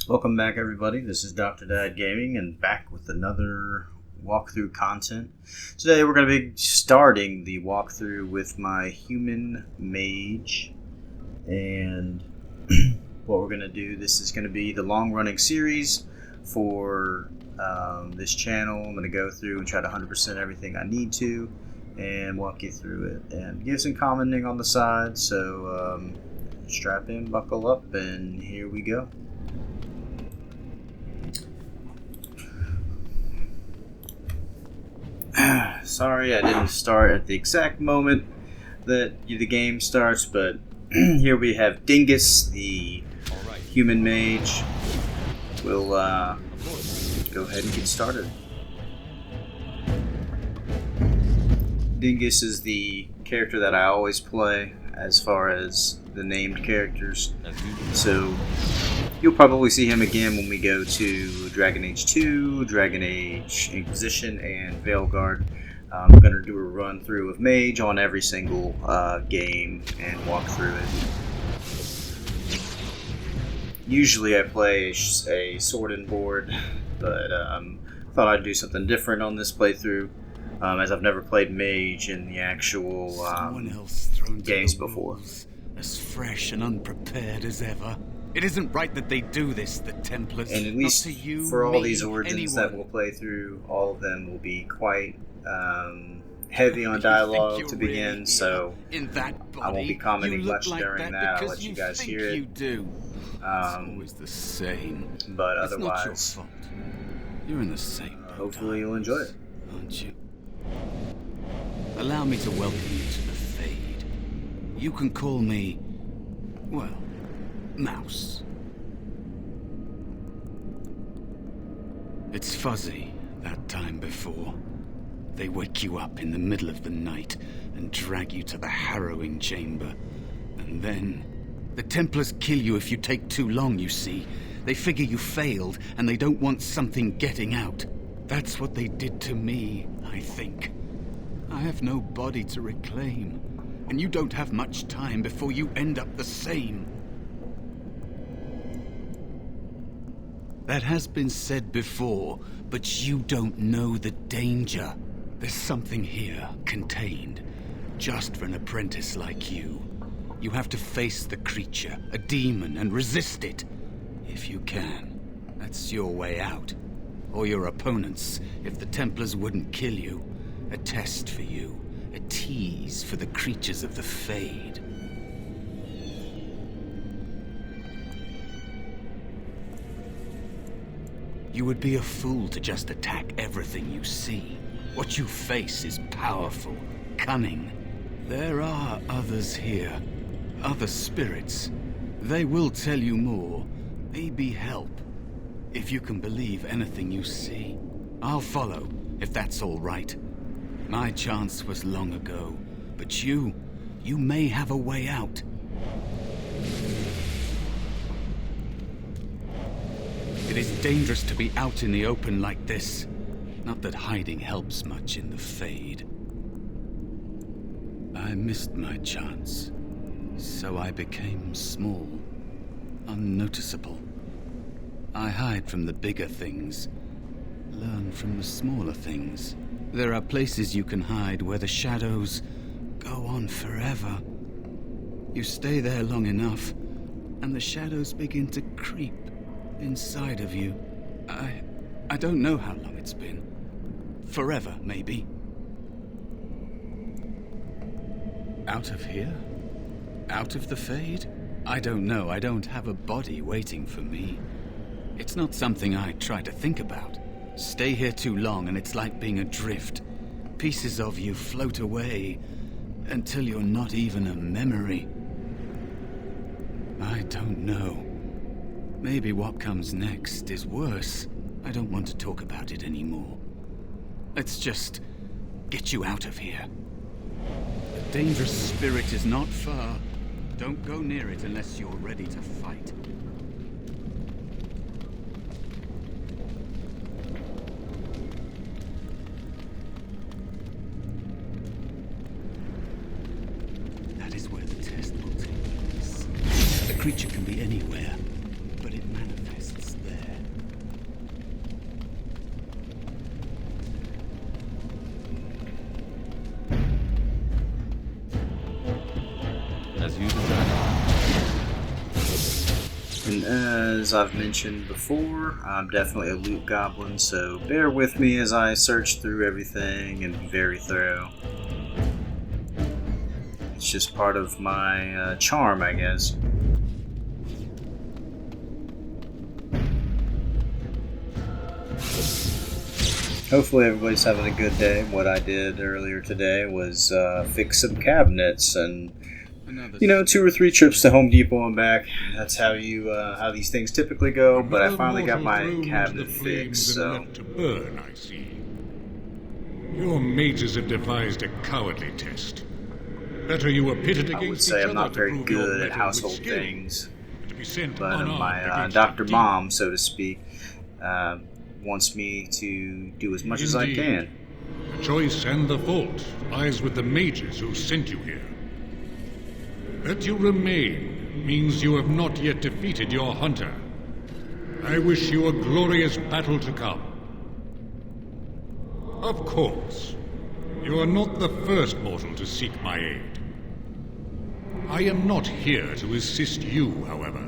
Welcome back, everybody. This is Dr. Dad Gaming, and back with another walkthrough content. Today we're going to be starting the walkthrough with my human mage, and what we're going to do, this is going to be the long-running series for this channel. I'm going to go through and try to 100% everything I need to, and walk you through it, and give some commenting on the side, so strap in, buckle up, and here we go. Sorry I didn't start at the exact moment that the game starts, but here we have Dingus, the human mage. We'll go ahead and get started. Dingus is the character that I always play as far as the named characters, so you'll probably see him again when we go to Dragon Age 2, Dragon Age Inquisition, and Veilguard. I'm going to do a run through of Mage on every single game and walk through it. Usually I play a sword and board, but thought I'd do something different on this playthrough, as I've never played Mage in the actual games before. As fresh and unprepared as ever. It isn't right that they do this, the Templars. And at least you, for all me, these origins anyone. that we'll play through, all of them will be quite heavy on dialogue to begin, really so in that body, I won't be commenting much like during that. I'll let you guys hear it. You do. It's always the same. But It's otherwise, not your fault. You're in the same boat, hopefully you'll enjoy it. aren't you? Allow me to welcome you to the Fade. You can call me, well, Mouse. It's fuzzy, that time before. They wake you up in the middle of the night and drag you to the harrowing chamber. And then, the Templars kill you if you take too long, you see. They figure you failed, and they don't want something getting out. That's what they did to me, I think. I have no body to reclaim, and you don't have much time before you end up the same. That has been said before, but you don't know the danger. There's something here, contained, just for an apprentice like you. You have to face the creature, a demon, and resist it. If you can. That's your way out. Or your opponent's, if the Templars wouldn't kill you. A test for you. A tease for the creatures of the Fade. You would be a fool to just attack everything you see. What you face is powerful, cunning. There are others here. Other spirits. They will tell you more. Maybe help. If you can believe anything you see. I'll follow, if that's all right. My chance was long ago, but you may have a way out. It is dangerous to be out in the open like this. Not that hiding helps much in the Fade. I missed my chance, so I became small, unnoticeable. I hide from the bigger things, learn from the smaller things. There are places you can hide where the shadows go on forever. You stay there long enough, and the shadows begin to creep inside of you. I don't know how long it's been. Forever, maybe. Out of here? Out of the Fade? I don't know. I don't have a body waiting for me. It's not something I try to think about. Stay here too long and it's like being adrift. Pieces of you float away until you're not even a memory. I don't know. Maybe what comes next is worse. I don't want to talk about it anymore. Let's just get you out of here. The dangerous spirit is not far. Don't go near it unless you're ready to fight. That is where the test will take place. The creature can be anywhere, but it manifests as I've mentioned before, I'm definitely a loot goblin, so bear with me as I search through everything and be very thorough. It's just part of my charm, I guess. Hopefully everybody's having a good day. What I did earlier today was fix some cabinets and, you know, 2 or 3 trips to Home Depot and back. That's how how these things typically go, but I finally got my cabinet fixed, so... To burn, I see. Your mages have devised a cowardly test. Better you were pitted against I would say each I'm not other to very prove your good at mettle household with skill, things, to be sent but unarmed my against Dr. a Mom, so to speak, wants me to do as much as I can. The choice and the fault lies with the mages who sent you here. That you remain means you have not yet defeated your hunter. I wish you a glorious battle to come. Of course, you are not the first mortal to seek my aid. I am not here to assist you, however.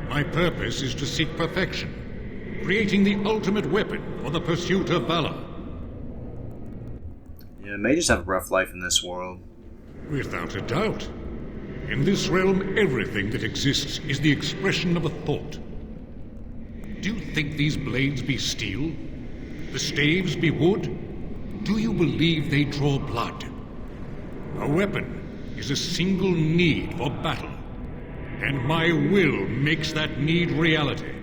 My purpose is to seek perfection, creating the ultimate weapon for the pursuit of valor. Yeah, mages have a rough life in this world. Without a doubt. In this realm, everything that exists is the expression of a thought. Do you think these blades be steel? The staves be wood? Do you believe they draw blood? A weapon is a single need for battle, and my will makes that need reality.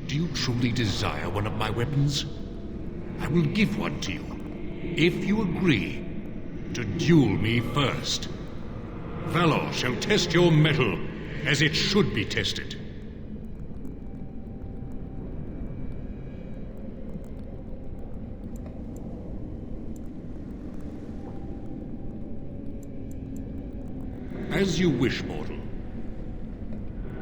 Do you truly desire one of my weapons? I will give one to you, if you agree to duel me first. Valor shall test your mettle as it should be tested. As you wish, mortal.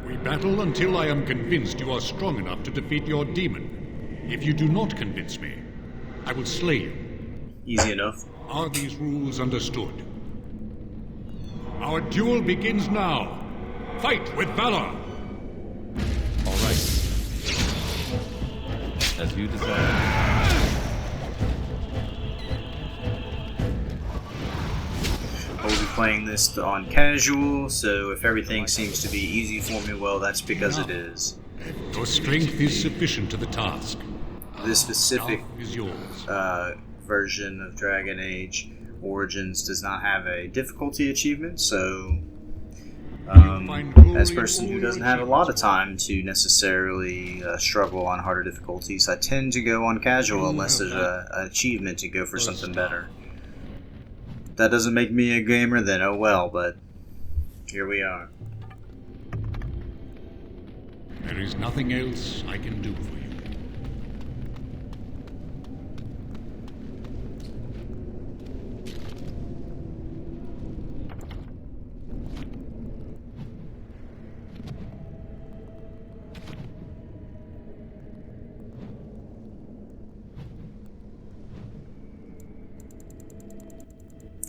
We battle until I am convinced you are strong enough to defeat your demon. If you do not convince me, I will slay you. Easy enough. Are these rules understood? Our duel begins now. Fight with valor! All right. As you desire. I will be playing this on casual, so if everything seems to be easy for me, well, that's because it is. Your strength is sufficient to the task. This specific Now is yours. version of Dragon Age Origins does not have a difficulty achievement, so as a person who doesn't have a lot of time to necessarily struggle on harder difficulties, I tend to go on casual unless there's an achievement to go for something better. That doesn't make me a gamer, then oh well, but here we are. There is nothing else I can do for you.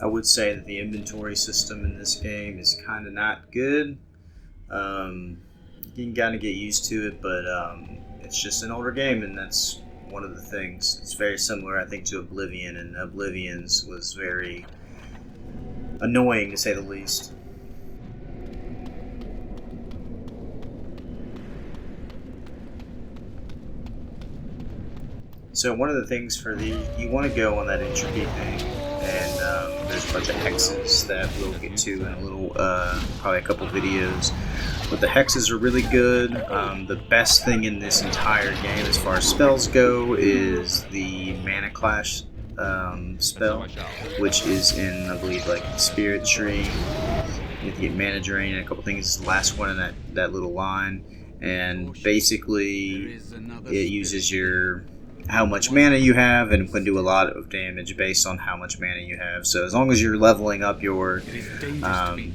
I would say that the inventory system in this game is kind of not good. You can kind of get used to it, but it's just an older game, and that's one of the things. It's very similar, I think, to Oblivion, and Oblivion's was very annoying, to say the least. So one of the things for you want to go on that entropy thing, and there's a bunch of hexes that we'll get to in a little, probably a couple videos. But the hexes are really good. The best thing in this entire game as far as spells go is the Mana Clash spell, which is in, I believe, like Spirit Tree. You have to get Mana Drain and a couple things. It's the last one in that little line. And basically, it uses your how much mana you have and can do a lot of damage based on how much mana you have. So as long as you're leveling up your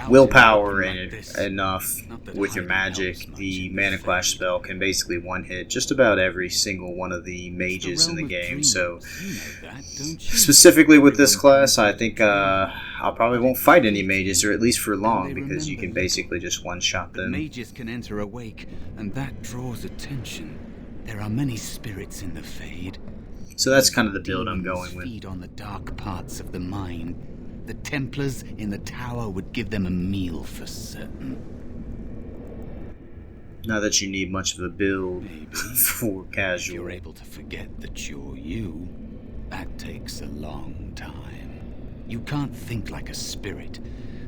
willpower enough with your magic, the Mana Clash spell can basically one-hit just about every single one of the mages in the game. So specifically with this class, I think I probably won't fight any mages, or at least for long, because you can basically just one-shot them. Mages can enter a wake, and that draws attention. There are many spirits in the Fade. So that's kind of the build I'm going with. Feed on the dark parts of the mind. The Templars in the tower would give them a meal for certain. Not that you need much of a build for casual. If you're able to forget that you're you, that takes a long time. You can't think like a spirit.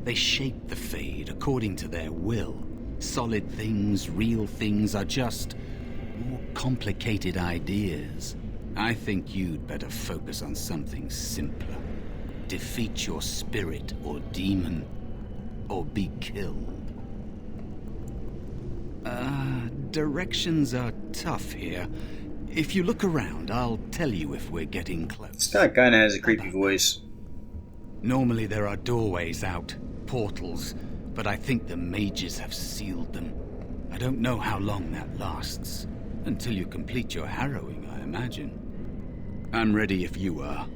They shape the Fade according to their will. Solid things, real things are just more complicated ideas. I think you'd better focus on something simpler. Defeat your spirit or demon, or be killed. Directions are tough here. If you look around, I'll tell you if we're getting close. This guy kinda has a creepy voice. Normally there are doorways out, portals, but I think the mages have sealed them. I don't know how long that lasts. Until you complete your harrowing, I imagine. I'm ready if you are.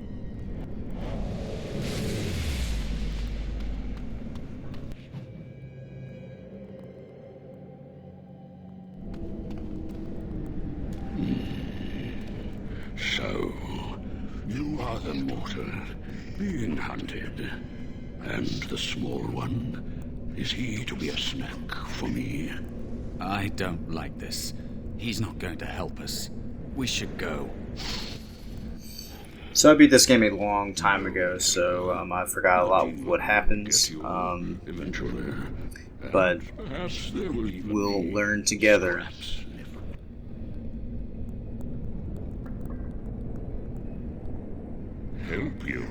So, you are the mortal being hunted. And the small one, is he to be a snack for me? I don't like this. He's not going to help us. We should go. So I beat this game a long time ago, so I forgot a lot of what happens. Eventually. But Perhaps there will even we'll be learn together. help you.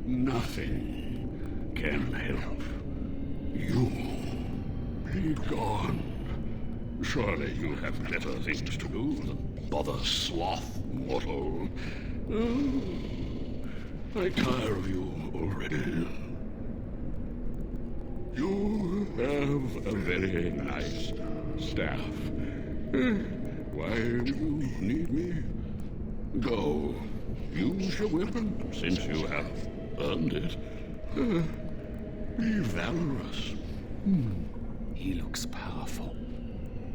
Nothing can help you. Be gone. Surely you have better things to do than bother sloth mortal. Oh, I tire of you already. You have a very nice staff. Why do you need me? Go. Use your weapon, since you have earned it. Be valorous. He looks powerful.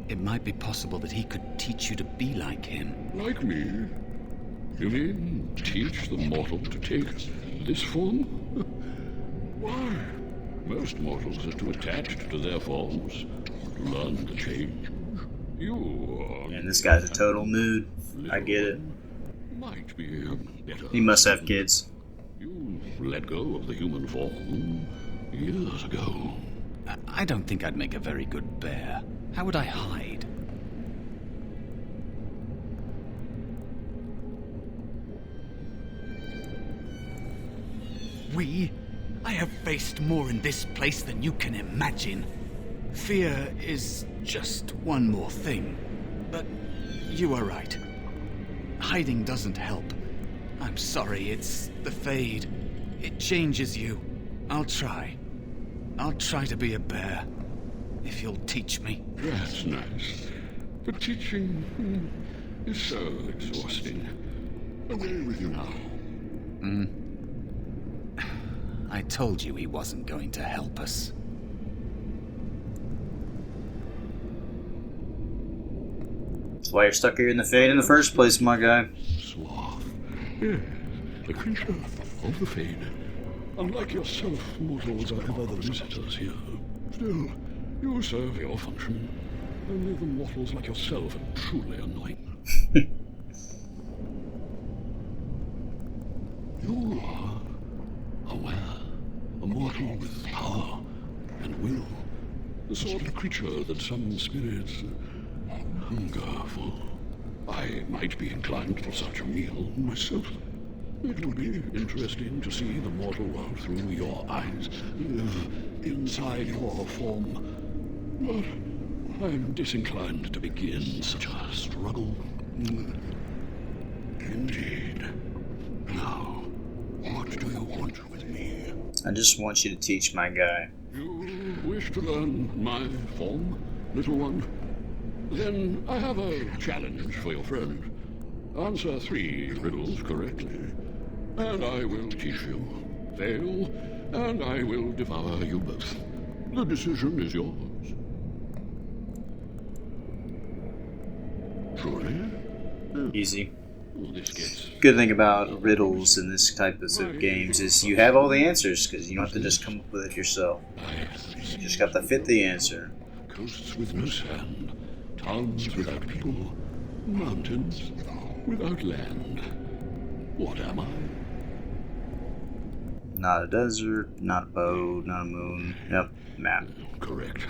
It might be possible that he could teach you to be like him. Like me? You mean teach the mortal to take this form? Why? Most mortals are too attached to their forms to learn the change. You And this guy's a total mood. I get it. might be better. He must have kids. You let go of the human form years ago. I don't think I'd make a very good bear. How would I hide? I have faced more in this place than you can imagine. Fear is just one more thing. But you are right. Hiding doesn't help. I'm sorry, it's the Fade. It changes you. I'll try. I'll try to be a bear. If you'll teach me. That's nice. But teaching is so exhausting. Away with you now. I told you he wasn't going to help us. That's why you're stuck here in the Fade in the first place, my guy. Sloth. Yes, a creature of the Fade. Unlike yourself, mortals are ever the visitors here. Still, you serve your function. Only the mortals like yourself are truly annoying. You are aware, a mortal with power and will. The sort of creature that some spirits hunger for. I might be inclined for such a meal myself. It will be interesting to see the mortal world through your eyes, live inside your form. But I'm disinclined to begin such a struggle. Indeed. Now, what do you want with me? I just want you to teach my guy. You wish to learn my form, little one? Then I have a challenge for your friend. Answer 3 riddles correctly, and I will teach you. Fail, and I will devour you both. The decision is yours. Surely? Easy. This gets... Good thing about riddles in this type of games is you have all the answers because you don't have to just come up with it yourself. You just got to fit the answer. Coasts with no sand, towns without people, mountains without land. What am I? Not a desert, not a bow, not a moon. Yep, map. Correct.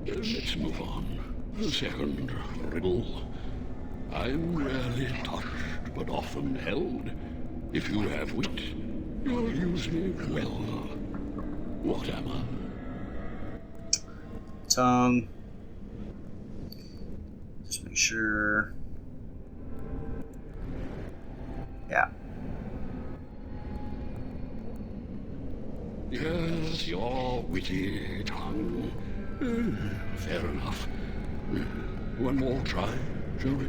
Let's move on. The second riddle. I'm rarely touched, but often held. If you have wit, you'll use me well. What am I? Tongue. Just make sure. Yeah. Yes, your witty tongue. Fair enough. One more try, shall we?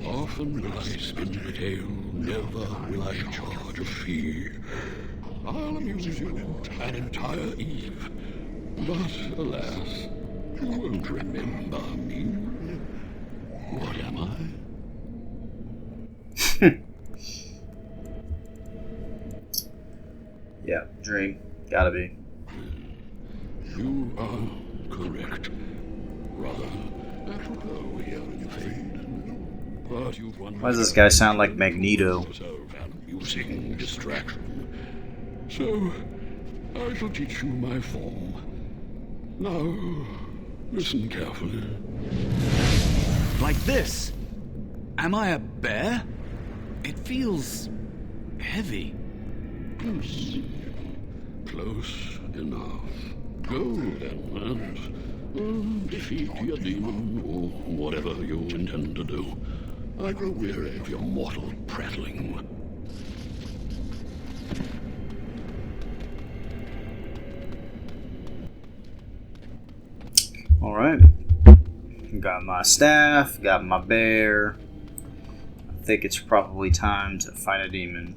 Often will I spin the tale, never will I charge a fee. I'll amuse you an entire eve. But alas, you won't remember me. What am I? Yeah, dream. Gotta be. You are correct. Rather apropos here in fade. But you've won. Why does this guy sound like Magneto? Using distraction. So, I shall teach you my form. Now, listen carefully. Like this? Am I a bear? It feels heavy. Close enough. Go then, and defeat your demon, or whatever you intend to do. I grow weary of your mortal prattling. Alright. Got my staff, got my bear. I think it's probably time to fight a demon.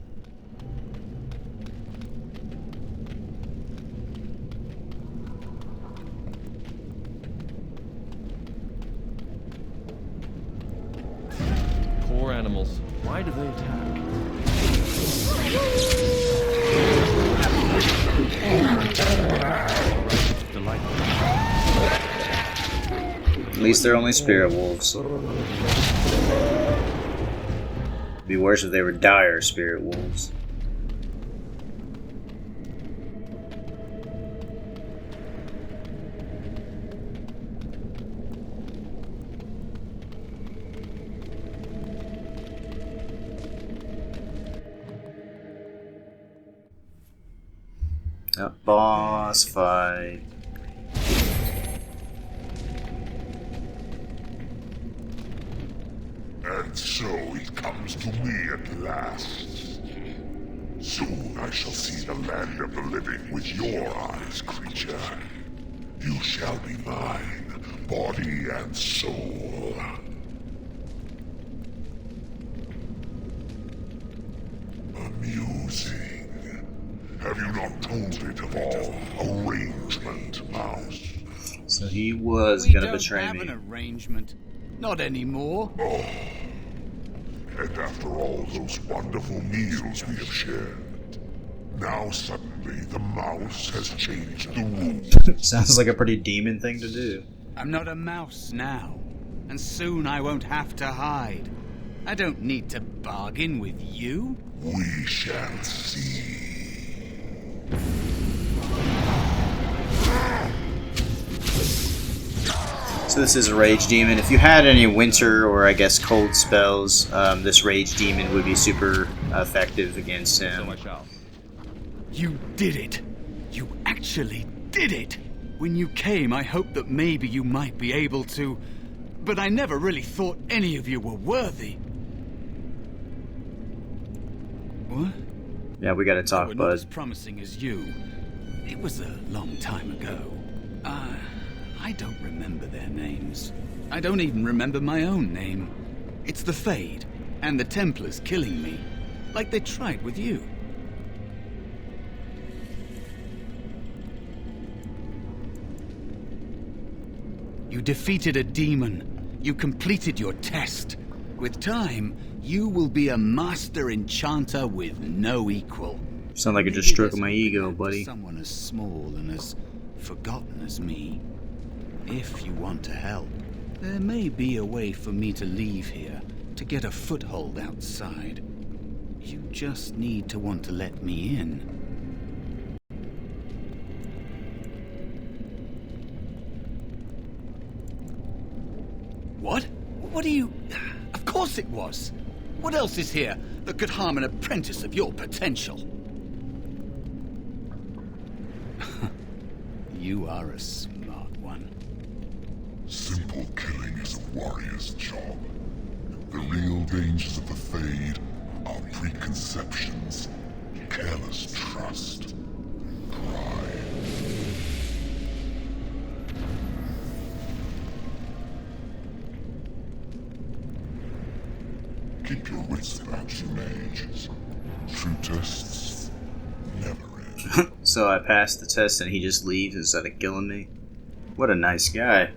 Poor animals. Why do they attack? Delightful. At least they're only spirit wolves. It'd be worse if they were dire spirit wolves. A boss fight. And so it comes to me at last. Soon I shall see the land of the living with your eyes, creature. You shall be mine, body and soul. Amusing. Have you not told it of all arrangement, Mouse? So he was We gonna don't betray have me. an arrangement. Not anymore. Oh. And after all those wonderful meals we have shared, now suddenly the mouse has changed the rules. Sounds like a pretty demon thing to do. I'm not a mouse now, and soon I won't have to hide. I don't need to bargain with you. We shall see. So this is a rage demon. If you had any winter or I guess cold spells, this rage demon would be super effective against him. So I shall. You did it. You actually did it. When you came, I hoped that maybe you might be able to... But I never really thought any of you were worthy. What? Yeah, we gotta They talk, were not as bud. promising as you. It was a long time ago. I don't remember their names. I don't even remember my own name. It's the Fade, and the Templars killing me, like they tried with you. You defeated a demon. You completed your test. With time, you will be a master enchanter with no equal. Sound like it just Maybe stroking there's my hope ego, in that for buddy. someone as small and as forgotten as me. If you want to help, there may be a way for me to leave here, to get a foothold outside. You just need to want to let me in. What? What are you... Of course it was! What else is here that could harm an apprentice of your potential? You are a smart one. Simple killing is a warrior's job. The real dangers of the Fade are preconceptions, careless trust, pride. Keep your wits about you, Mage. True tests never end. So I passed the test and he just leaves instead of killing me. What a nice guy.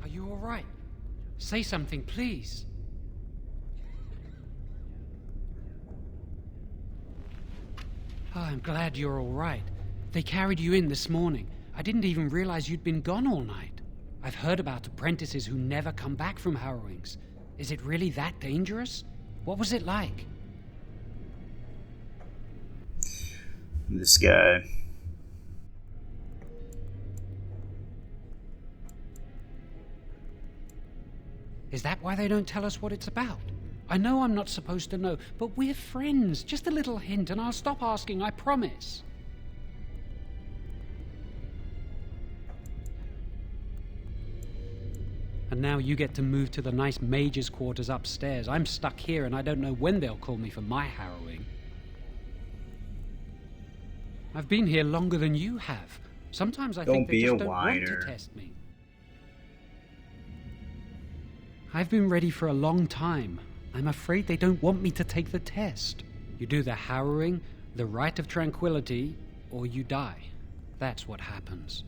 Are you all right? Say something, please. Oh, I'm glad you're all right. They carried you in this morning. I didn't even realize you'd been gone all night. I've heard about apprentices who never come back from harrowings. Is it really that dangerous? What was it like? This guy. Is that why they don't tell us what it's about? I know I'm not supposed to know, but we're friends. Just a little hint and I'll stop asking, I promise. And now you get to move to the nice mage's quarters upstairs. I'm stuck here and I don't know when they'll call me for my harrowing. I've been here longer than you have. Sometimes I think they just don't want to test me. I've been ready for a long time. I'm afraid they don't want me to take the test. You do the harrowing, the rite of tranquility, or you die. That's what happens.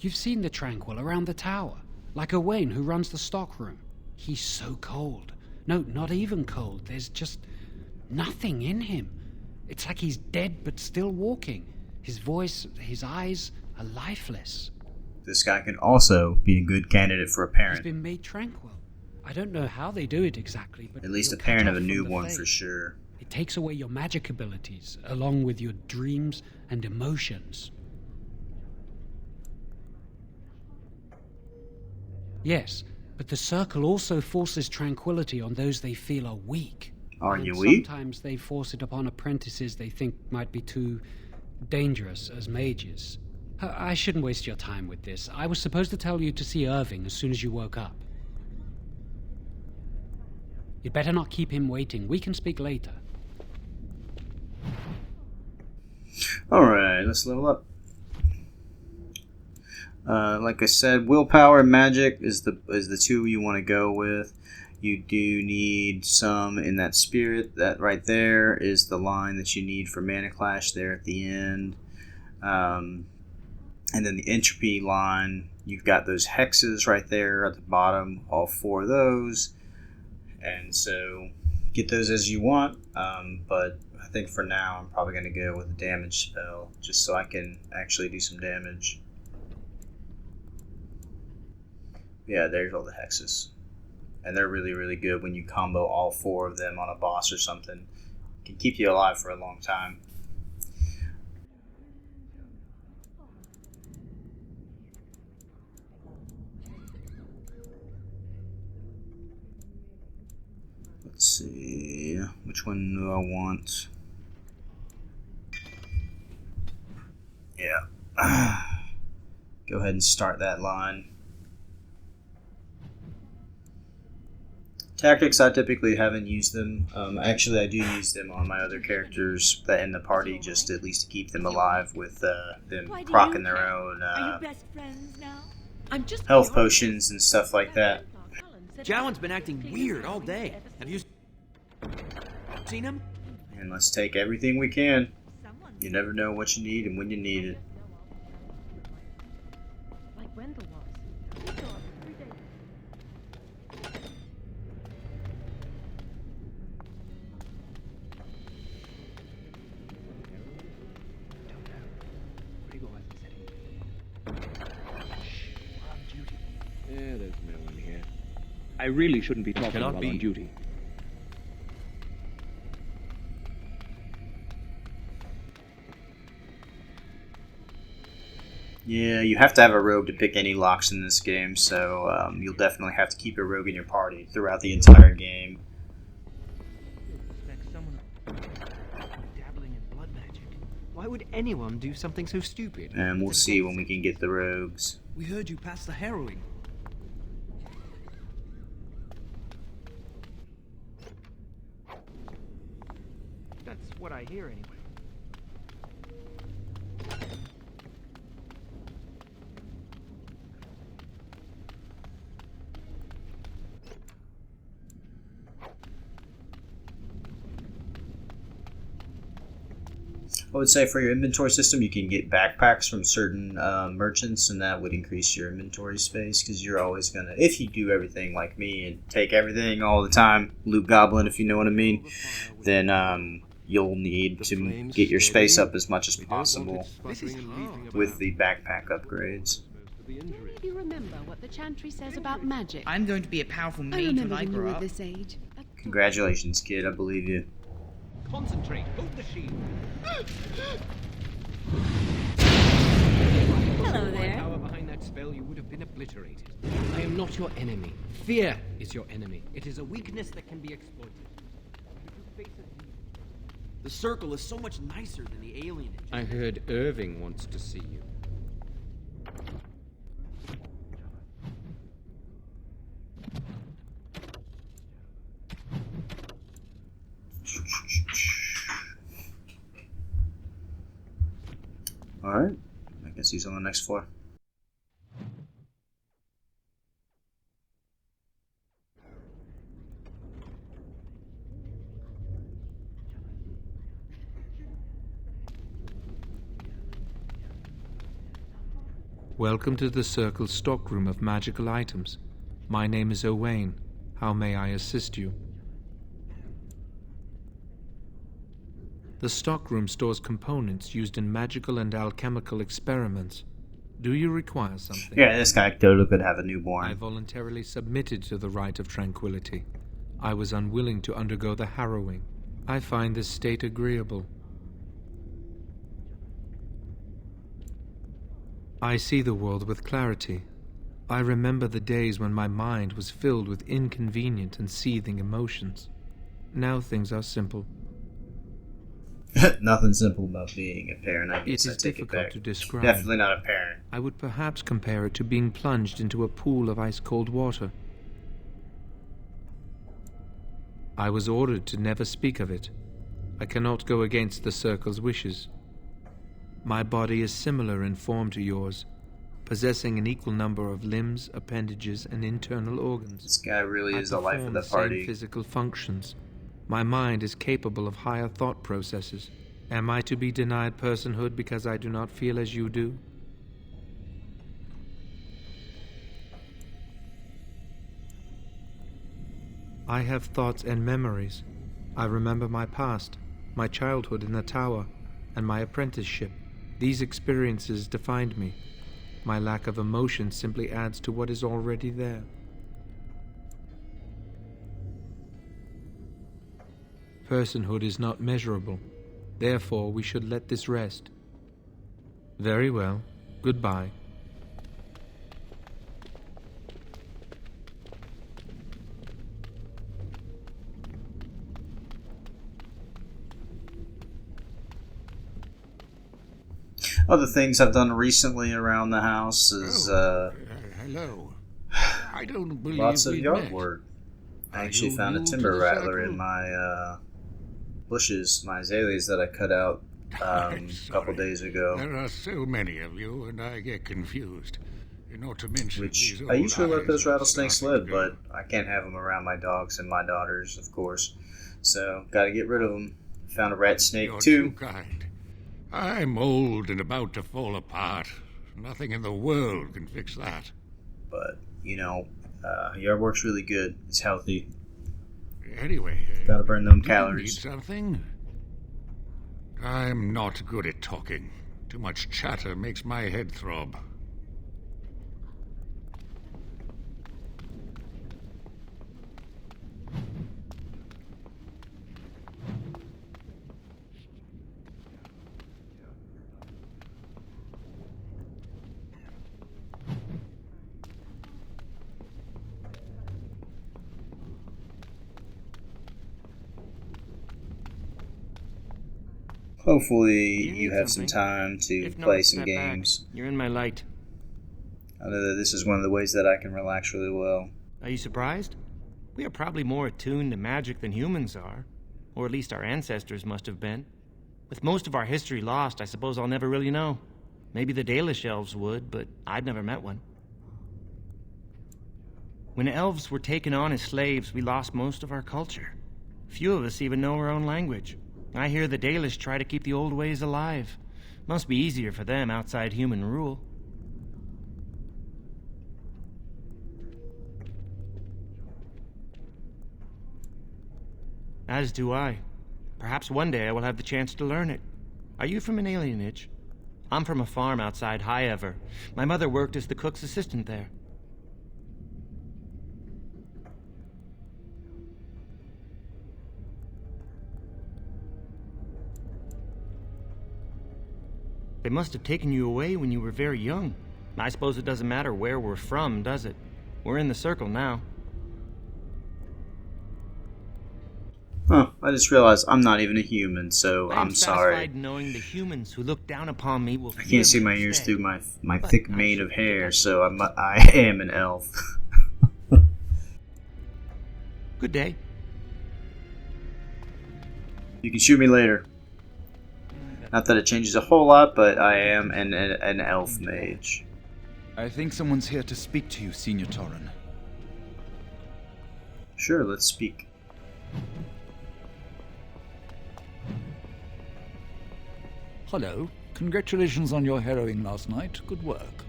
You've seen the Tranquil around the tower, like Owain who runs the stockroom. He's so cold. No, not even cold. There's just nothing in him. It's like he's dead but still walking. His voice, his eyes are lifeless. This guy can also be a good candidate for a parent. He's been made tranquil. I don't know how they do it exactly, but At least a you're parent cut of a off from the newborn Fae. for sure. It takes away your magic abilities, along with your dreams and emotions. Yes, but the circle also forces tranquility on those they feel are weak. Are And you weak? Sometimes they force it upon apprentices they think might be too dangerous as mages. I shouldn't waste your time with this. I was supposed to tell you to see Irving as soon as you woke up. You'd better not keep him waiting. We can speak later. Alright, let's level up. Like I said, willpower and magic is the two you want to go with. You do need some in that spirit. That right there is the line that you need for Mana Clash there at the end. And then the entropy line, you've got those hexes right there at the bottom, all four of those. And so get those as you want, but I think for now I'm probably going to go with a damage spell, just so I can actually do some damage. Yeah, there's all the hexes. And they're really, really good when you combo all four of them on a boss or something. It can keep you alive for a long time. Let's see, which one do I want? Yeah. Go ahead and start that line. Tactics, I typically haven't used them. Actually, I do use them on my other characters that in the party, just at least to keep them alive with them proccing their own health potions and stuff like that. Jowan's been acting weird all day. Have you seen him? And let's take everything we can. You never know what you need and when you need it. Like Wendell was. Yeah, there's no one here. I really shouldn't be talking Cannot while be. on duty. Yeah, you have to have a rogue to pick any locks in this game, so you'll definitely have to keep a rogue in your party throughout the entire game. Dabbling in blood magic. Why would anyone do something so stupid? And we'll see when we can get the rogues. We heard you pass the harrowing. That's what I hear anyway. I would say for your inventory system, you can get backpacks from certain merchants, and that would increase your inventory space because you're always gonna, if you do everything like me and take everything all the time, loot goblin, if you know what I mean, then you'll need to get your space up as much as possible with the backpack upgrades. You remember what the chantry says about magic? I'm going to be a powerful I mage when remember I when you grow were up. this age. Congratulations, kid. I believe you. Concentrate. Hold the shield. Hello there. Power behind that spell, you would have been obliterated. I am not your enemy. Fear is your enemy. It is a weakness that can be exploited. The circle is so much nicer than the alien. I heard Irving wants to see you. Alright, I guess he's on the next floor. Welcome to the Circle's stockroom of magical items. My name is Owain. How may I assist you? The stockroom stores components used in magical and alchemical experiments. Do you require something? Yeah, this guy totally could have a newborn. I voluntarily submitted to the rite of tranquility. I was unwilling to undergo the harrowing. I find this state agreeable. I see the world with clarity. I remember the days when my mind was filled with inconvenient and seething emotions. Now things are simple. Nothing simple about being a parent, I guess. It is difficult to describe. Definitely not a parent. I would perhaps compare it to being plunged into a pool of ice-cold water. I was ordered to never speak of it. I cannot go against the Circle's wishes. My body is similar in form to yours, possessing an equal number of limbs, appendages, and internal organs. This guy really is the life of the party. Same physical functions. My mind is capable of higher thought processes. Am I to be denied personhood because I do not feel as you do? I have thoughts and memories. I remember my past, my childhood in the tower, and my apprenticeship. These experiences defined me. My lack of emotion simply adds to what is already there. Personhood is not measurable. Therefore, we should let this rest. Very well. Goodbye. Other things I've done recently around the house is hello. I don't believe lots of we've yard met. work. I Are actually you found a new to timber the rattler circle? in my bushes, my azaleas that I cut out a couple days ago. There are so many of you, and I get confused. Not to mention Which these I old usually let eyes those are rattlesnakes starting live, to go. but I can't have them around my dogs and my daughters, of course. So, gotta get rid of them. Found a rat snake You're too. too kind. I'm old and about to fall apart. Nothing in the world can fix that. But, yard work's really good. It's healthy. Anyway, Gotta burn them do calories. you need something? I'm not good at talking. Too much chatter makes my head throb. Hopefully you have some time to If not, play some step games. back. You're in my light. I know that this is one of the ways that I can relax really well. Are you surprised? We are probably more attuned to magic than humans are. Or at least our ancestors must have been. With most of our history lost, I suppose I'll never really know. Maybe the Dalish elves would, but I've never met one. When elves were taken on as slaves, we lost most of our culture. Few of us even know our own language. I hear the Dalish try to keep the old ways alive. Must be easier for them outside human rule. As do I. Perhaps one day I will have the chance to learn it. Are you from an alienage? I'm from a farm outside High Ever. My mother worked as the cook's assistant there. They must have taken you away when you were very young. I suppose it doesn't matter where we're from, does it? We're in the circle now. Huh, I just realized I'm not even a human, so I am I'm sorry. satisfied knowing the humans who look down upon me will I fear can't see me my ears instead. through my But thick I mane of should hair, get so I am an elf. Good day. You can shoot me later. Not that it changes a whole lot, but I am an elf mage. I think someone's here to speak to you, Senior Torren. Sure, let's speak. Hello. Congratulations on your harrowing last night. Good work.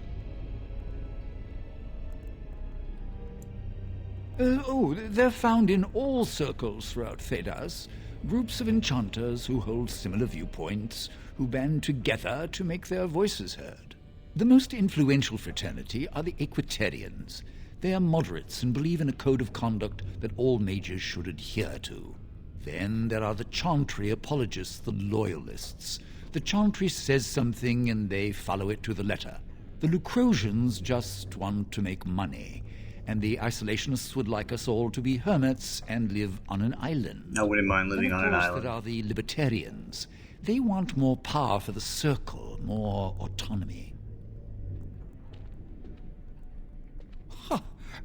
They're found in all circles throughout Thedas. Groups of enchanters who hold similar viewpoints, who band together to make their voices heard. The most influential fraternity are the Equitarians. They are moderates and believe in a code of conduct that all mages should adhere to. Then there are the Chantry apologists, the Loyalists. The Chantry says something and they follow it to the letter. The Lucrosians just want to make money, and the Isolationists would like us all to be hermits and live on an island. I wouldn't mind living on an island. And of course there are the Libertarians. They want more power for the Circle, more autonomy.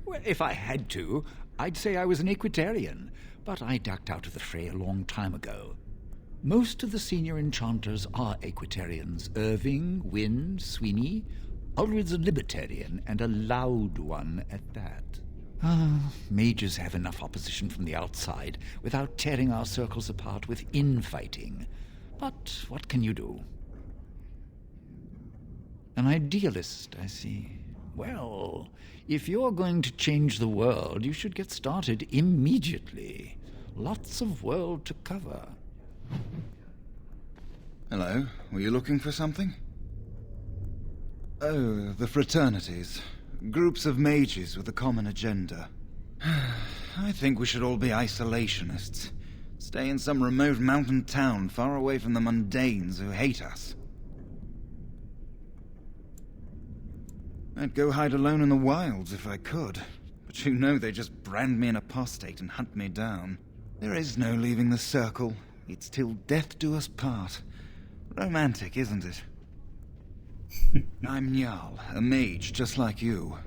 Well, if I had to, I'd say I was an Equitarian, but I ducked out of the fray a long time ago. Most of the senior enchanters are Equitarians. Irving, Wynne, Sweeney. Ulrid's a Libertarian, and a loud one at that. Mages have enough opposition from the outside without tearing our circles apart with infighting. But what can you do? An idealist, I see. Well, if you're going to change the world, you should get started immediately. Lots of world to cover. Hello, were you looking for something? Oh, the fraternities. Groups of mages with a common agenda. I think we should all be isolationists. Stay in some remote mountain town far away from the mundanes who hate us. I'd go hide alone in the wilds if I could, but you know they just brand me an apostate and hunt me down. There is no leaving the circle. It's till death do us part. Romantic, isn't it? I'm Njal, a mage just like you.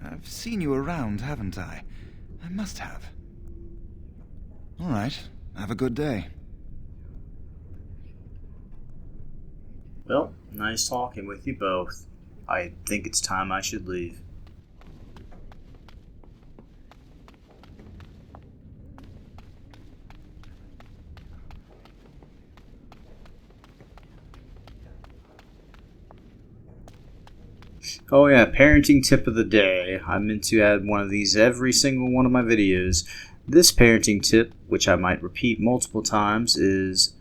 I've seen you around, haven't I? I must have. Alright, have a good day. Well, nice talking with you both. I think it's time I should leave. Oh yeah, parenting tip of the day. I meant to add one of these every single one of my videos. This parenting tip, which I might repeat multiple times, is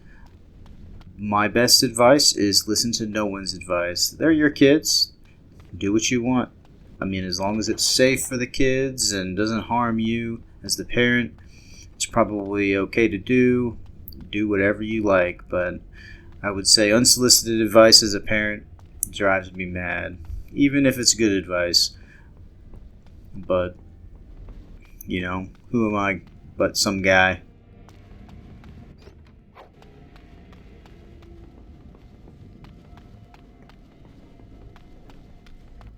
my best advice is listen to no one's advice. They're your kids. Do what you want. I mean, as long as it's safe for the kids and doesn't harm you as the parent, it's probably okay to do. Do whatever you like, but I would say unsolicited advice as a parent drives me mad. Even if it's good advice. But, you know, who am I but some guy?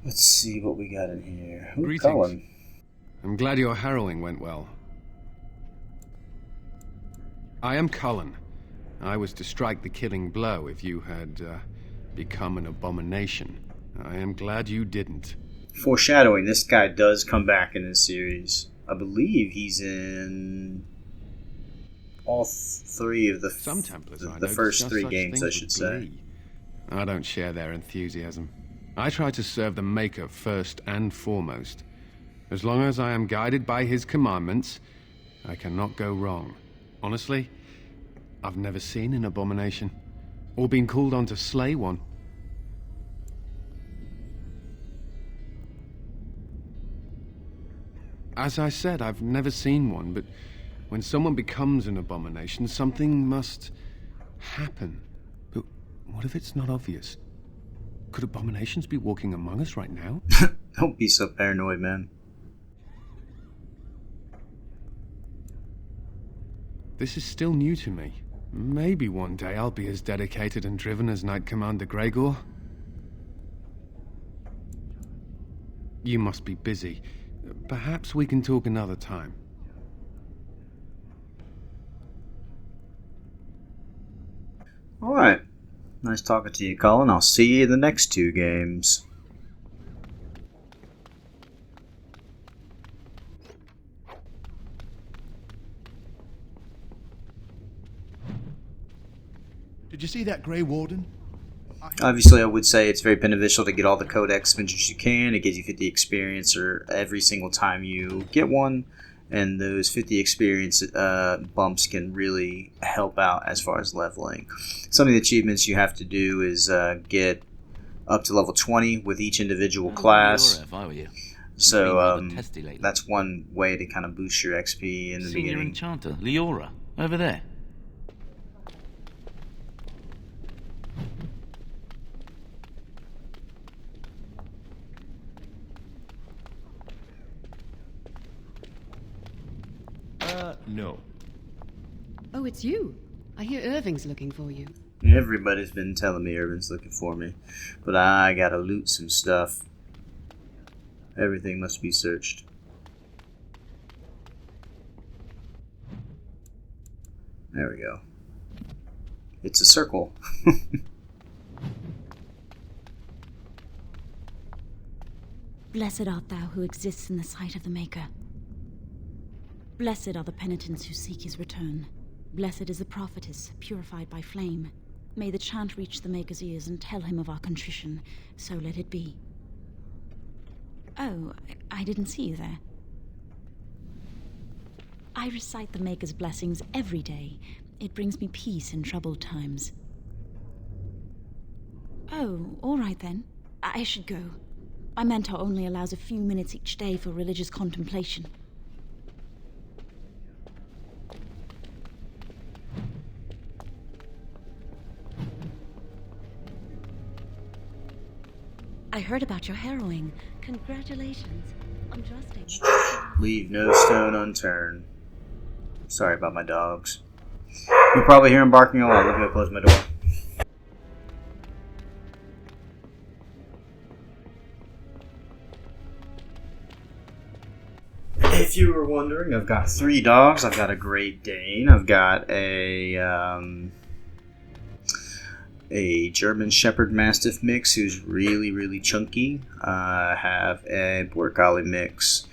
Let's see what we got in here. Ooh, Greetings. Cullen. I'm glad your harrowing went well. I am Cullen. I was to strike the killing blow if you had become an abomination. I am glad you didn't. Foreshadowing, this guy does come back in this series. I believe he's in all three of the Some Templars I the know first discuss three such games, things I with should say. glee. I don't share their enthusiasm. I try to serve the Maker first and foremost. As long as I am guided by his commandments, I cannot go wrong. Honestly, I've never seen an abomination, or been called on to slay one. As I said, I've never seen one, but when someone becomes an abomination, something must happen. But what if it's not obvious? Could abominations be walking among us right now? Don't be so paranoid, man. This is still new to me. Maybe one day I'll be as dedicated and driven as Knight Commander Gregor. You must be busy. Perhaps we can talk another time. Alright. Nice talking to you, Colin. I'll see you in the next two games. Did you see that Grey Warden? Obviously, I would say it's very beneficial to get all the codex vintage you can. It gives you 50 experience or every single time you get one, and those 50 experience bumps can really help out as far as leveling. Some of the achievements you have to do is get up to level 20 with each individual class. If I were you. So that's one way to kind of boost your XP in the Senior beginning. Enchanter, Leora, over there. No. Oh, it's you. I hear Irving's looking for you. Everybody's been telling me Irvin's looking for me, but I gotta loot some stuff. Everything must be searched. There we go. It's a circle. Blessed art thou who exists in the sight of the Maker. Blessed are the penitents who seek his return. Blessed is the prophetess, purified by flame. May the chant reach the Maker's ears and tell him of our contrition. So let it be. Oh, I didn't see you there. I recite the Maker's blessings every day. It brings me peace in troubled times. Oh, all right then. I should go. My mentor only allows a few minutes each day for religious contemplation. I heard about your harrowing. Congratulations on trusting. Leave no stone unturned. Sorry about my dogs. You'll probably hear them barking a lot. Let me go close my door. If you were wondering, I've got 3 dogs. I've got a Great Dane. I've got a German Shepherd Mastiff mix who's really, really chunky. I have a Border Collie mix.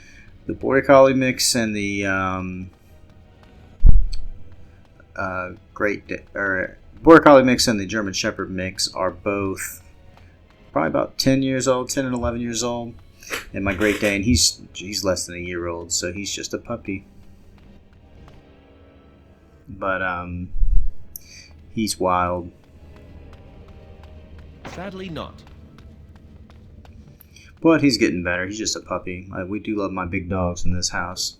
The Border Collie mix and the Border Collie mix and the German Shepherd mix are both probably about 10 years old, 10 and 11 years old. And my Great Dane, he's less than a year old, so he's just a puppy. But he's wild. Sadly not. But he's getting better. He's just a puppy. We do love my big dogs in this house.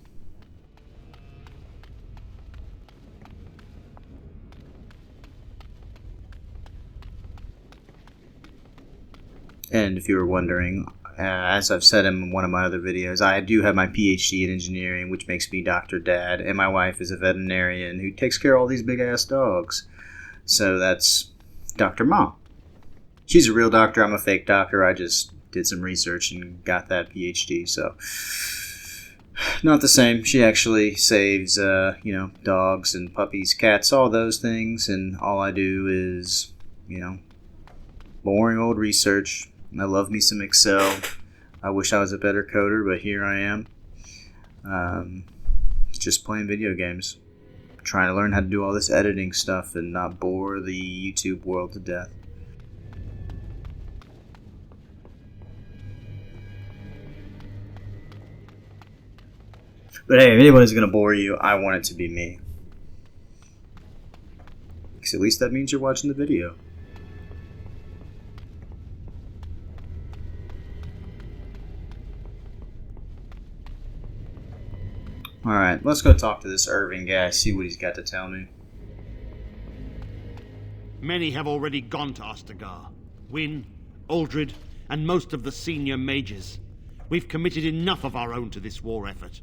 And if you were wondering, as I've said in one of my other videos, I do have my PhD in engineering, which makes me Dr. Dad, and my wife is a veterinarian who takes care of all these big-ass dogs. So that's Dr. Ma. She's a real doctor. I'm a fake doctor. I just did some research and got that PhD, so not the same. She actually saves, dogs and puppies, cats, all those things, and all I do is, boring old research. I love me some Excel. I wish I was a better coder, but here I am. Just playing video games. Trying to learn how to do all this editing stuff and not bore the YouTube world to death. But hey, if anybody's going to bore you, I want it to be me. Because at least that means you're watching the video. Alright, let's go talk to this Irving guy, see what he's got to tell me. Many have already gone to Ostagar. Wynne, Aldred, and most of the senior mages. We've committed enough of our own to this war effort.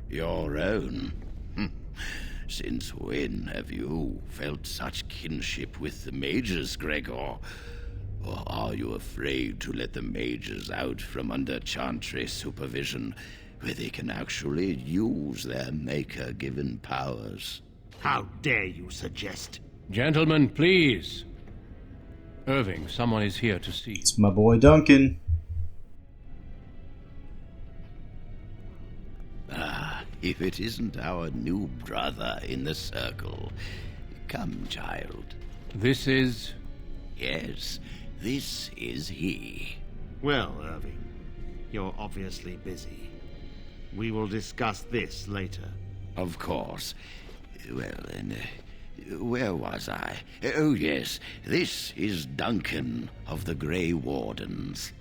Your own? Since when have you felt such kinship with the mages, Gregor? Or are you afraid to let the mages out from under Chantry supervision, where they can actually use their Maker-given powers? How dare you suggest? Gentlemen, please. Irving, someone is here to see. It's my boy Duncan. Ah, if it isn't our new brother in the circle. Come, child. This is... Yes, this is he. Well, Irving, you're obviously busy. We will discuss this later. Of course. Well, then, where was I? Oh, yes, this is Duncan of the Grey Wardens.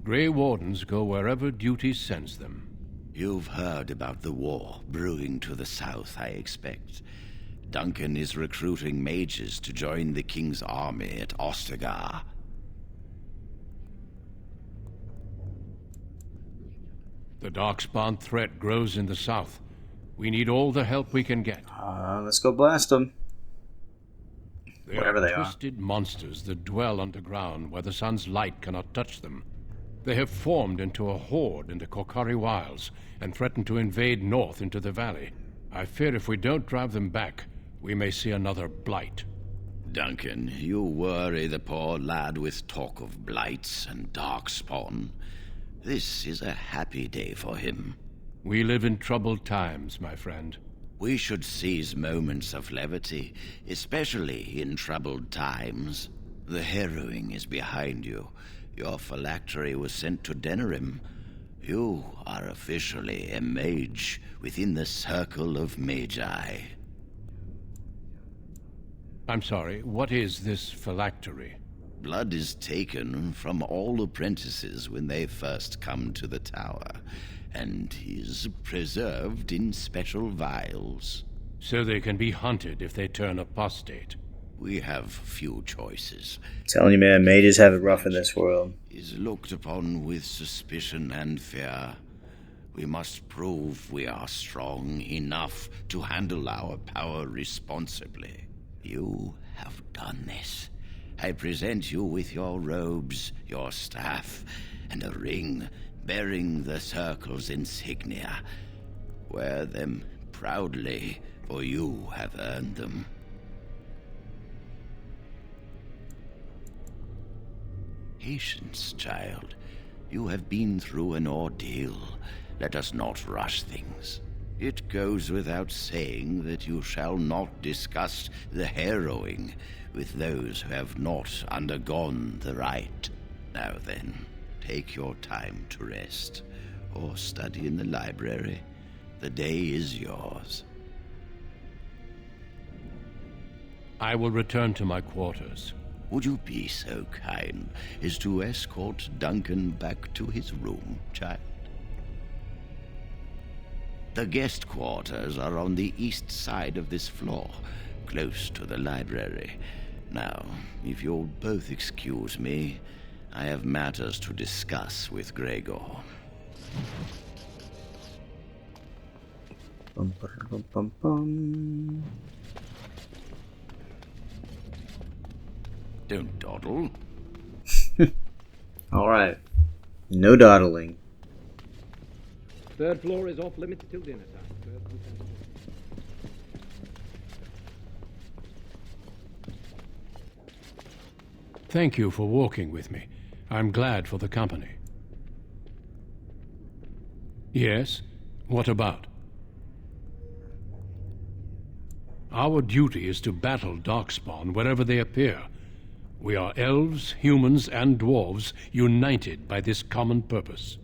Grey Wardens go wherever duty sends them. You've heard about the war brewing to the south, I expect. Duncan is recruiting mages to join the King's army at Ostagar. The Darkspawn threat grows in the south. We need all the help we can get. Let's go blast them. Whatever they are. Twisted monsters that dwell underground where the sun's light cannot touch them. They have formed into a horde in the Korkari Wilds and threaten to invade north into the valley. I fear if we don't drive them back, we may see another blight. Duncan, you worry the poor lad with talk of blights and darkspawn. This is a happy day for him. We live in troubled times, my friend. We should seize moments of levity, especially in troubled times. The harrowing is behind you. Your phylactery was sent to Denerim. You are officially a mage within the circle of magi. I'm sorry, what is this phylactery? Blood is taken from all apprentices when they first come to the tower, and is preserved in special vials. So they can be hunted if they turn apostate. We have few choices. Telling you, man, mages have it rough in this world. Is looked upon with suspicion and fear. We must prove we are strong enough to handle our power responsibly. You have done this. I present you with your robes, your staff, and a ring bearing the Circle's insignia. Wear them proudly, for you have earned them. Patience, child. You have been through an ordeal. Let us not rush things. It goes without saying that you shall not discuss the harrowing with those who have not undergone the rite. Now then, take your time to rest, or study in the library. The day is yours. I will return to my quarters. Would you be so kind as to escort Duncan back to his room, child? The guest quarters are on the east side of this floor, close to the library. Now, if you'll both excuse me, I have matters to discuss with Gregor. Bum, bum, bum, bum. Don't dawdle. Alright. No dawdling. Third floor is off limits till dinner time. Thank you for walking with me. I'm glad for the company. Yes? What about? Our duty is to battle Darkspawn wherever they appear. We are elves, humans, and dwarves united by this common purpose.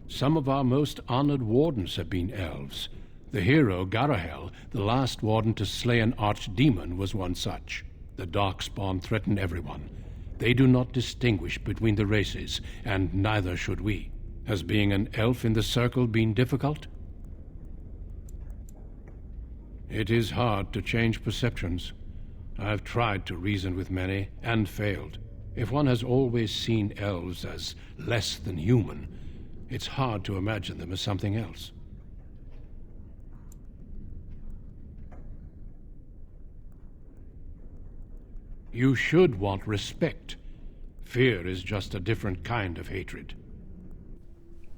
Some of our most honored wardens have been elves. The hero Garahel, the last warden to slay an archdemon, was one such. The Darkspawn threaten everyone. They do not distinguish between the races, and neither should we. Has being an elf in the Circle been difficult? It is hard to change perceptions. I've tried to reason with many, and failed. If one has always seen elves as less than human, it's hard to imagine them as something else. You should want respect. Fear is just a different kind of hatred.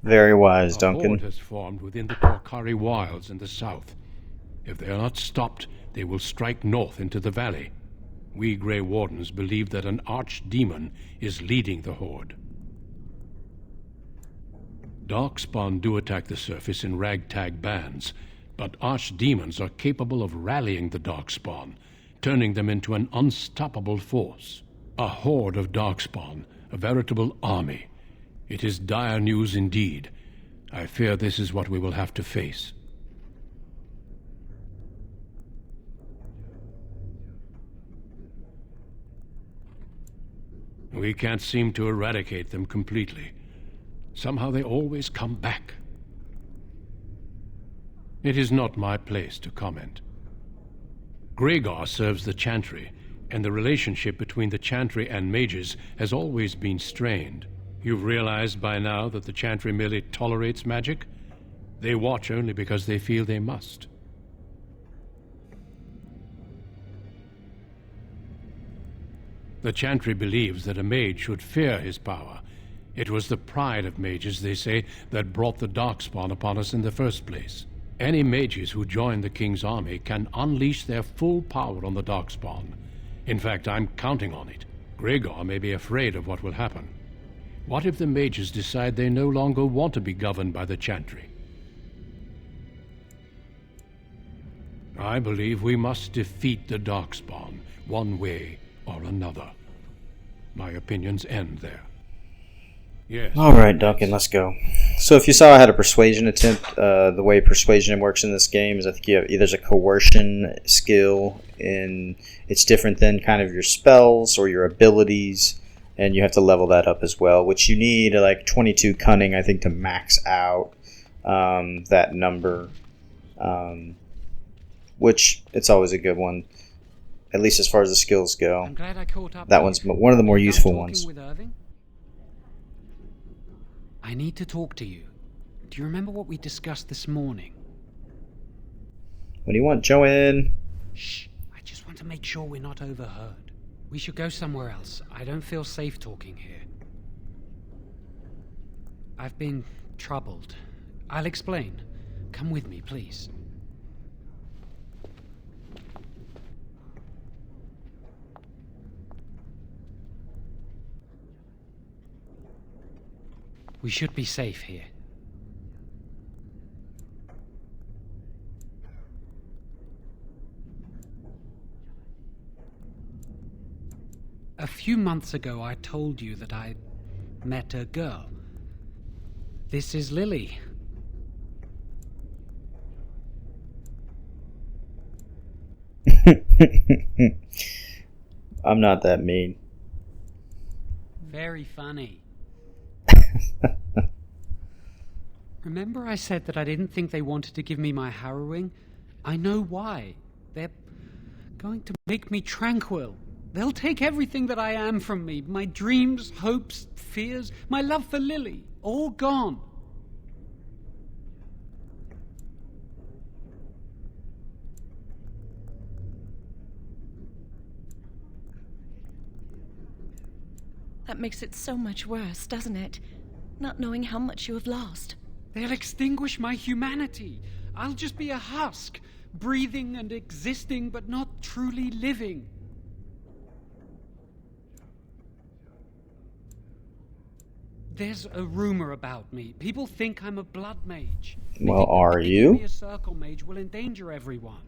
Very wise, Duncan. A horde has formed within the Korkari wilds in the south. If they are not stopped, they will strike north into the valley. We Grey Wardens believe that an archdemon is leading the horde. Darkspawn do attack the surface in ragtag bands, but archdemons are capable of rallying the Darkspawn, turning them into an unstoppable force. A horde of Darkspawn, a veritable army. It is dire news indeed. I fear this is what we will have to face. We can't seem to eradicate them completely. Somehow they always come back. It is not my place to comment. Gregor serves the Chantry, and the relationship between the Chantry and mages has always been strained. You've realized by now that the Chantry merely tolerates magic? They watch only because they feel they must. The Chantry believes that a mage should fear his power. It was the pride of mages, they say, that brought the Darkspawn upon us in the first place. Any mages who join the King's army can unleash their full power on the Darkspawn. In fact, I'm counting on it. Gregor may be afraid of what will happen. What if the mages decide they no longer want to be governed by the Chantry? I believe we must defeat the Darkspawn, one way or another. My opinions end there. Yes. Alright, Duncan, let's go. So if you saw I had a persuasion attempt, the way persuasion works in this game is I think you have there's a coercion skill, and it's different than kind of your spells or your abilities, and you have to level that up as well, which you need like 22 cunning, I think, to max out that number, which it's always a good one, at least as far as the skills go. I'm glad I caught up. That one's one of the more useful ones. With Irving? I need to talk to you. do you remember what we discussed this morning? What do you want, Joanne? Shh, I just want to make sure we're not overheard. We should go somewhere else. I don't feel safe talking here. I've been troubled. I'll explain. Come with me, please. We should be safe here. A few months ago, I told you that I met a girl. This is Lily. I'm not that mean. Very funny. Remember I said that I didn't think they wanted to give me my harrowing? I know why. They're going to make me tranquil. They'll take everything that I am from me. My dreams, hopes, fears, my love for Lily. All gone. That makes it so much worse, doesn't it? Not knowing how much you have lost. They'll extinguish my humanity. I'll just be a husk, breathing and existing, but not truly living. There's a rumor about me. People think I'm a blood mage. Well, are you? Maybe a circle mage will endanger everyone.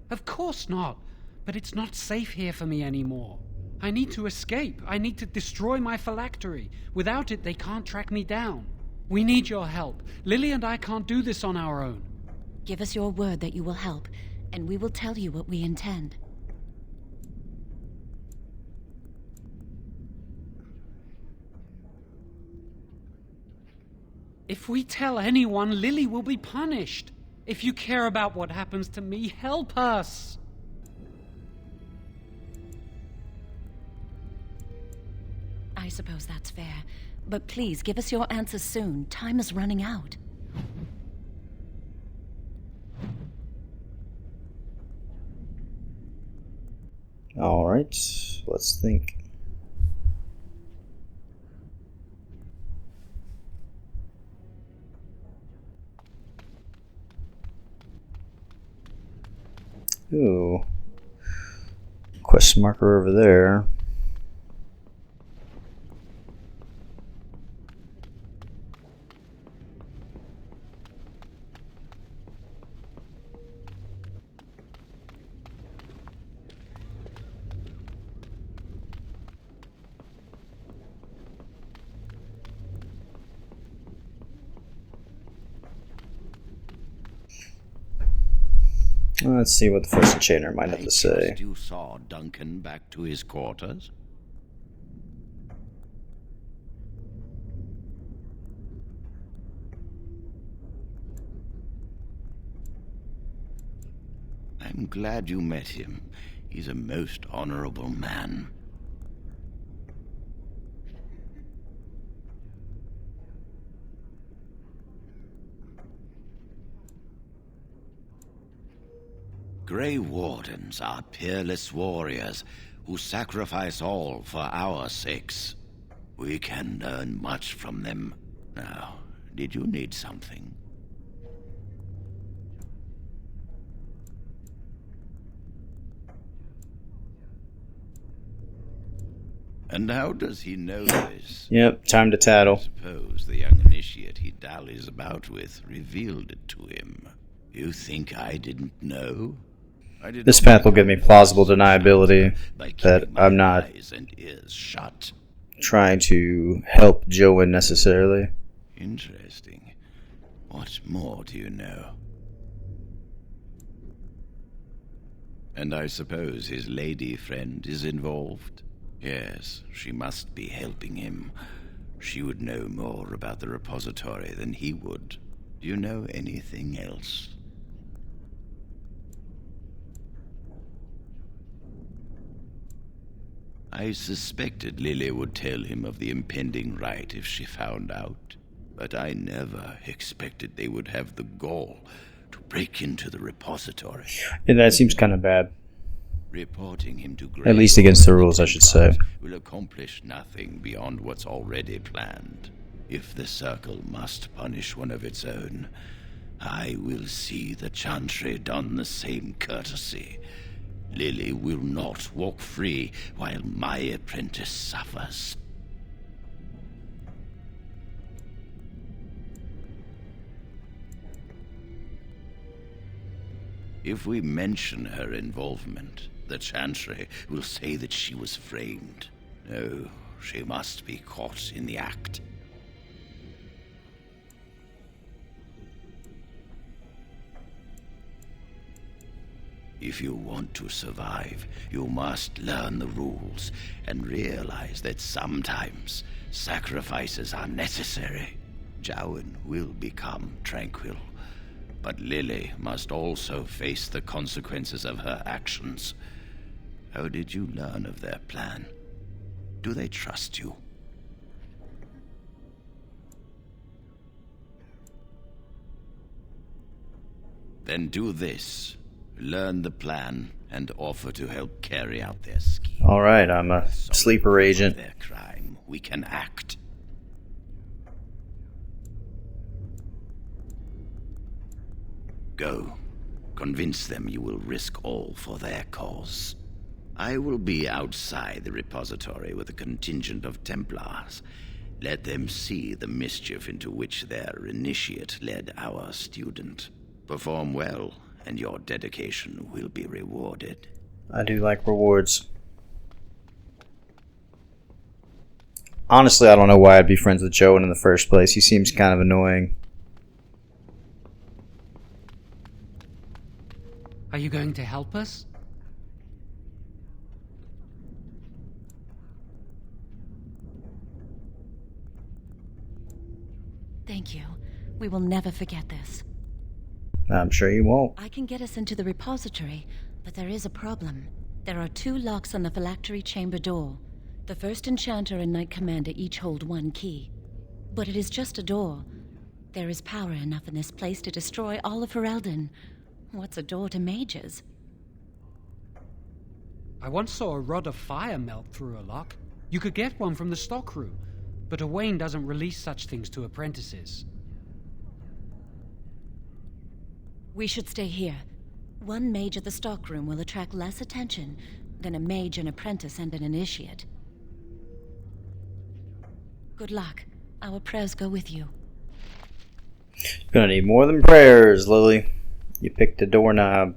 Of course not. But it's not safe here for me anymore. I need to escape. I need to destroy my phylactery. Without it, they can't track me down. We need your help. Lily and I can't do this on our own. Give us your word that you will help, and we will tell you what we intend. If we tell anyone, Lily will be punished. If you care about what happens to me, help us. I suppose that's fair. But please, give us your answers soon. Time is running out. Alright, let's think. Ooh. Question marker over there. Let's see what the first enchanter might have to say. You saw Duncan back to his quarters? I'm glad you met him. He's a most honorable man. Grey Wardens are peerless warriors who sacrifice all for our sakes. We can learn much from them. Now, did you need something? And how does he know this? Yep, time to tattle. I suppose the young initiate he dallies about with revealed it to him. You think I didn't know? This path will give me plausible deniability that I'm not trying to help Joanne necessarily. Interesting. What more do you know? And I suppose his lady friend is involved? Yes, she must be helping him. She would know more about the repository than he would. Do you know anything else? I suspected Lily would tell him of the impending rite if she found out. but I never expected they would have the gall to break into the repository. Yeah, that seems kind of bad. Reporting him to At least against the rules, I should say. Will accomplish nothing beyond what's already planned. If the Circle must punish one of its own, I will see the Chantry done the same courtesy. Lily will not walk free while my apprentice suffers. If we mention her involvement, the Chantry will say that she was framed. No, she must be caught in the act. If you want to survive, you must learn the rules and realize that sometimes sacrifices are necessary. Jowan will become tranquil, but Lily must also face the consequences of her actions. How did you learn of their plan? Do they trust you? Then do this. Learn the plan and offer to help carry out their scheme. Alright, I'm a sleeper agent. Their crime, we can act. Go. Convince them you will risk all for their cause. I will be outside the repository with a contingent of Templars. Let them see the mischief into which their initiate led our student. Perform well, and your dedication will be rewarded. I do like rewards. Honestly, I don't know why I'd be friends with Jowan in the first place. He seems kind of annoying. Are you going to help us? Thank you. We will never forget this. I'm sure you won't. I can get us into the repository, but there is a problem. There are 2 locks on the phylactery chamber door. The first enchanter and knight commander each hold 1 key. But it is just a door. There is power enough in this place to destroy all of Ferelden. What's a door to mages? I once saw a rod of fire melt through a lock. You could get one from the stockroom, but Owain doesn't release such things to apprentices. We should stay here. 1 mage at the stockroom will attract less attention than a mage, an apprentice, and an initiate. Good luck. Our prayers go with you. You're gonna need more than prayers, Lily. You picked a doorknob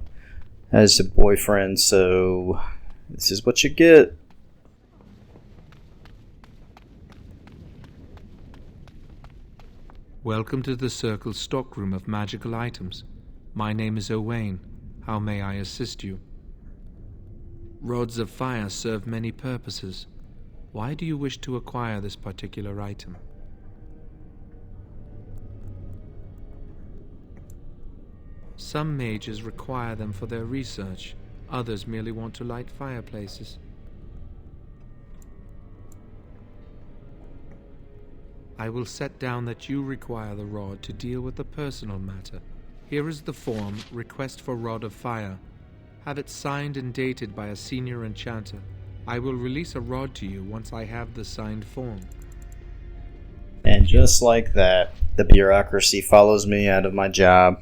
as a boyfriend, so this is what you get. Welcome to the Circle's stockroom of magical items. My name is Owain. How may I assist you? Rods of fire serve many purposes. Why do you wish to acquire this particular item? Some mages require them for their research. Others merely want to light fireplaces. I will set down that you require the rod to deal with a personal matter. Here is the form, Request for Rod of Fire. Have it signed and dated by a senior enchanter. I will release a rod to you once I have the signed form. And just like that, the bureaucracy follows me out of my job.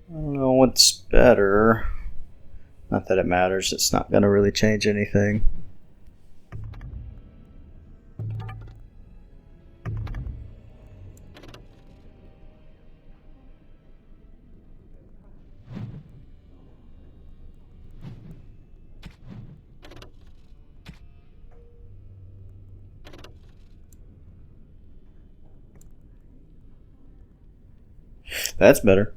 I don't know what's better. Not that it matters, it's not going to really change anything. That's better.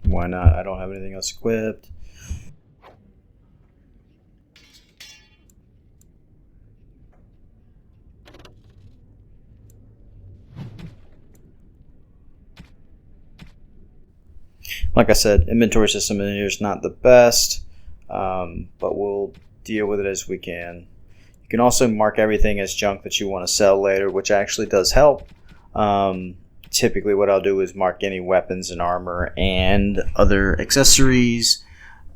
Why not? I don't have anything else equipped. Like I said, inventory system in here is not the best, but we'll deal with it as we can. You can also mark everything as junk that you want to sell later, which actually does help. Typically what I'll do is mark any weapons and armor and other accessories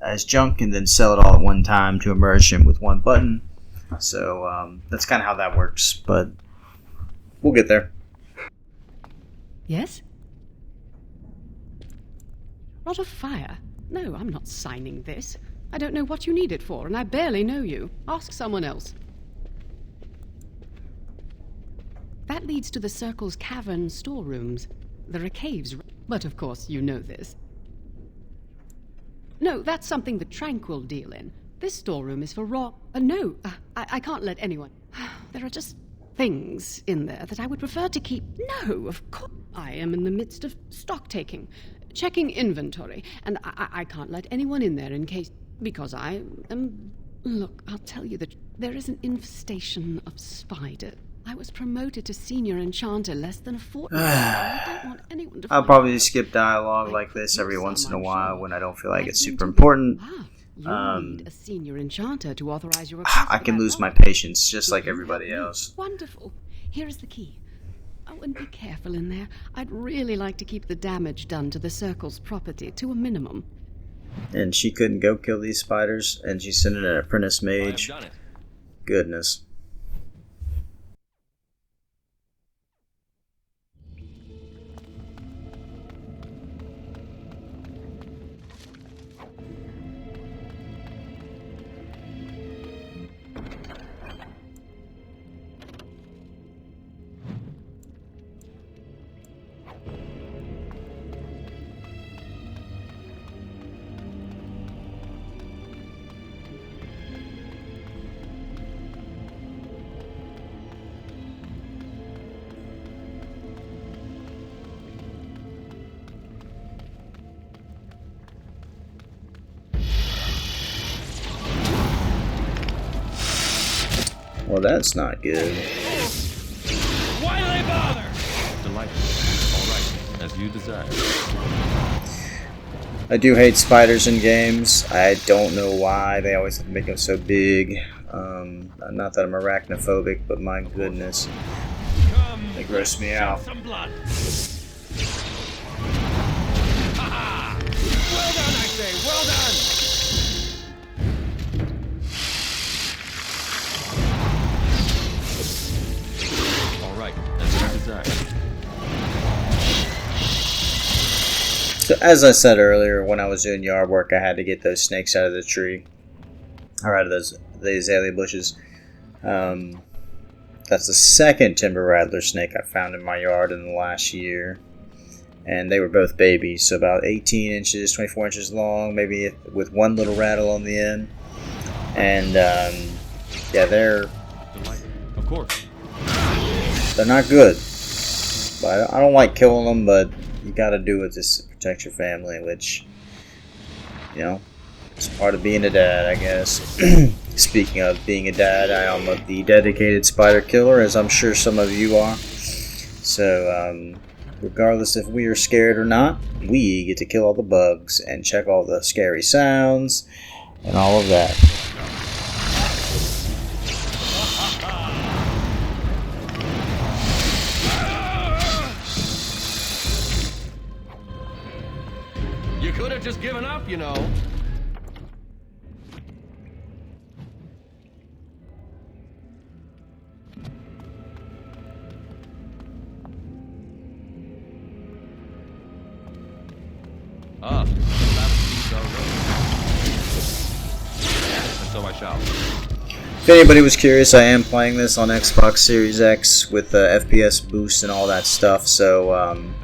as junk and then sell it all at one time to a merchant with one button. So that's kind of how that works, but we'll get there. Yes? Rod of Fire? No, I'm not signing this. I don't know what you need it for, and I barely know you. Ask someone else. That leads to the Circle's cavern storerooms. There are caves, but of course you know this. No, that's something the Tranquil deal in. This storeroom is for raw... no, I can't let anyone... There are just things in there that I would prefer to keep... No, of course. I am in the midst of stock taking, checking inventory, and I can't let anyone in there in case... Because I am... Look, I'll tell you that there is an infestation of spiders. I was promoted to senior enchanter less than a fortnight ago. I don't want anyone to... I'll probably skip dialogue like this every once in a while when I don't feel like it's super important. You need a senior enchanter to authorize your... I can lose my patience just like everybody else. Wonderful. Here is the key. Oh, and be careful in there. I'd really like to keep the damage done to the Circle's property to a minimum. And she couldn't go kill these spiders, and she sent in an apprentice mage. Goodness. Well, that's not good. Why do they bother? Delightful. All right, as you desire. I do hate spiders in games. I don't know why. They always have to make them so big. Not that I'm arachnophobic, but my goodness. They gross me out. Some blood. Ha-ha! Well done, I say. Well done. So as I said earlier, when I was doing yard work, I had to get those snakes out of the tree, or out of the azalea bushes. That's the second timber rattler snake I found in my yard in the last year, and they were both babies, so about 18 inches, 24 inches long, maybe with one little rattle on the end. And yeah, they're not good. But I don't like killing them, but you gotta do it to protect your family, which, you know, it's part of being a dad, I guess. Speaking of being a dad, I am the dedicated spider killer, as I'm sure some of you are. So, regardless if we are scared or not, we get to kill all the bugs and check all the scary sounds and all of that. You could have just given up, you know. Ah, and so I shall. If anybody was curious, I am playing this on Xbox Series X with the FPS boost and all that stuff, so I'm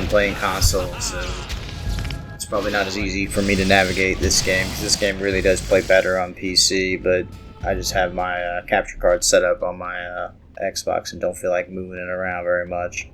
playing console, so it's probably not as easy for me to navigate this game, because this game really does play better on PC, but I just have my capture card set up on my Xbox and don't feel like moving it around very much.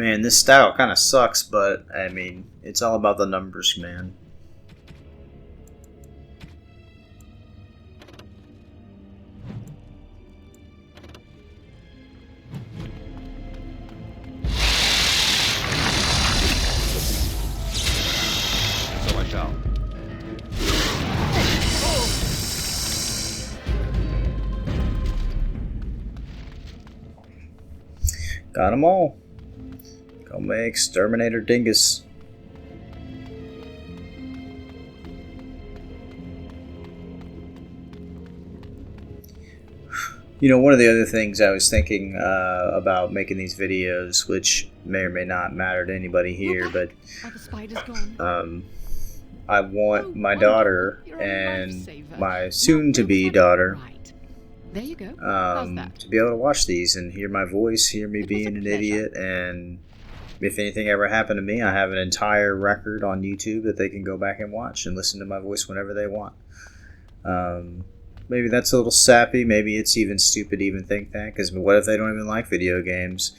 Man, this style kind of sucks, but I mean, it's all about the numbers, man. So I shall. Got them all. Go make Exterminator Dingus. You know, one of the other things I was thinking about making these videos, which may or may not matter to anybody here, but I want my daughter and my soon-to-be daughter There you go. How's that? to be able to watch these and hear my voice, hear me being an idiot, and if anything ever happened to me, I have an entire record on YouTube that they can go back and watch and listen to my voice whenever they want. Maybe that's a little sappy. Maybe it's even stupid to even think that, because what if they don't even like video games?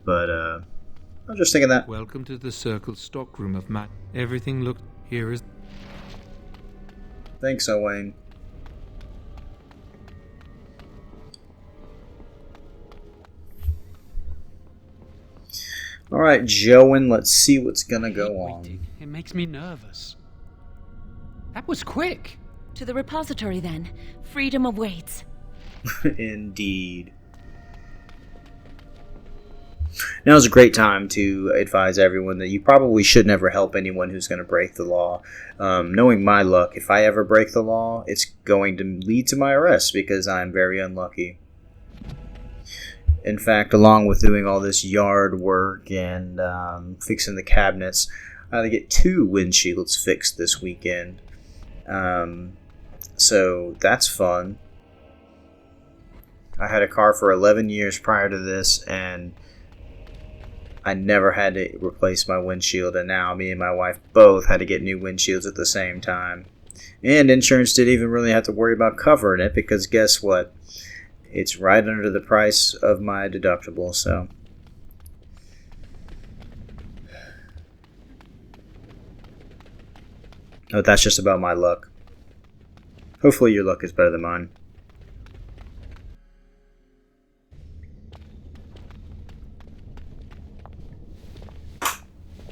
But I'm just thinking that. Welcome to the Circle stockroom of Matt. Everything looked here is. Thanks, Owain. Alright, Joan, let's see what's gonna go on. It makes me nervous. That was quick. To the repository, then. Freedom awaits. Indeed. Now's a great time to advise everyone that you probably should never help anyone who's going to break the law. Knowing my luck, if I ever break the law, it's going to lead to my arrest because I'm very unlucky. In fact, along with doing all this yard work and fixing the cabinets, I had to get 2 windshields fixed this weekend. So that's fun. I had a car for 11 years prior to this, and I never had to replace my windshield, and now me and my wife both had to get new windshields at the same time. And insurance didn't even really have to worry about covering it, because guess what? It's right under the price of my deductible, so. Oh, that's just about my luck. Hopefully your luck is better than mine.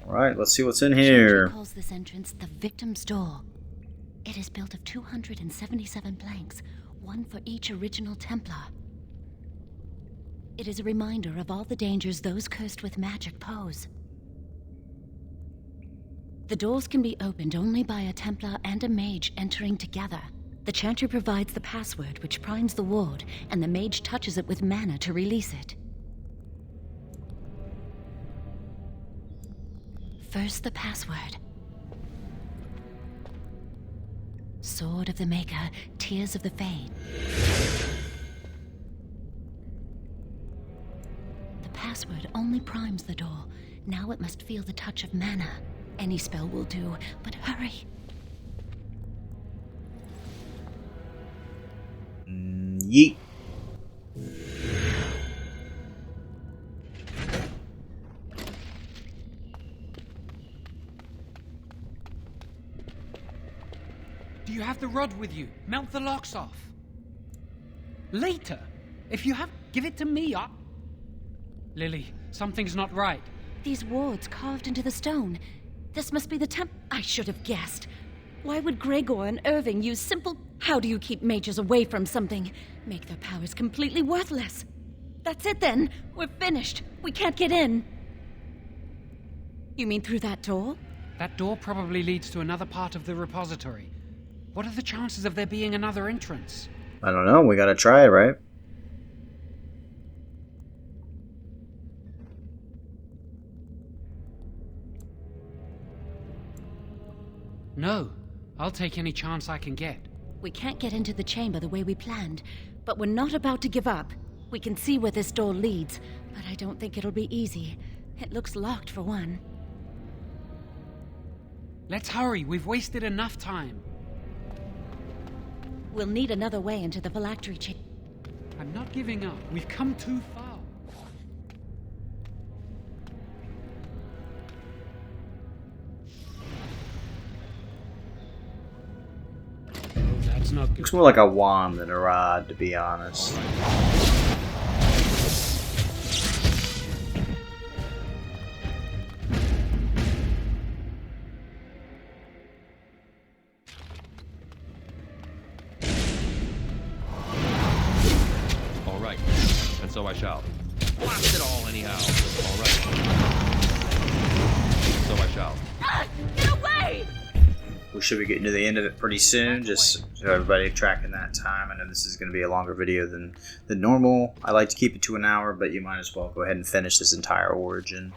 Alright, let's see what's in here. She calls this entrance the Victim's Door. It is built of 277 planks, one for each original Templar. It is a reminder of all the dangers those cursed with magic pose. The doors can be opened only by a Templar and a mage entering together. The Chantry provides the password, which primes the ward, and the mage touches it with mana to release it. First, the password. Sword of the Maker, Tears of the Fade. The password only primes the door. Now it must feel the touch of mana. Any spell will do, but hurry. Yeet. Do you have the rod with you? Melt the locks off. Later. If you have, give it to me. Lily, something's not right. These wards carved into the stone. This must be the I should have guessed. Why would Gregor and Irving use simple... How do you keep mages away from something? Make their powers completely worthless. That's it then. We're finished. We can't get in. You mean through that door? That door probably leads to another part of the repository. What are the chances of there being another entrance? I don't know. We gotta try it, right? No. I'll take any chance I can get. We can't get into the chamber the way we planned, but we're not about to give up. We can see where this door leads, but I don't think it'll be easy. It looks locked for one. Let's hurry. We've wasted enough time. We'll need another way into the phylactery chamber. I'm not giving up. We've come too far. That's not good. Looks more like a wand than a rod, to be honest. All right, and so I shall. Blast it all anyhow. All right. So I shall. Get away! We should be getting to the end of it pretty soon, just so everybody tracking that time. I know this is going to be a longer video than normal. I like to keep it to an hour, but you might as well go ahead and finish this entire origin.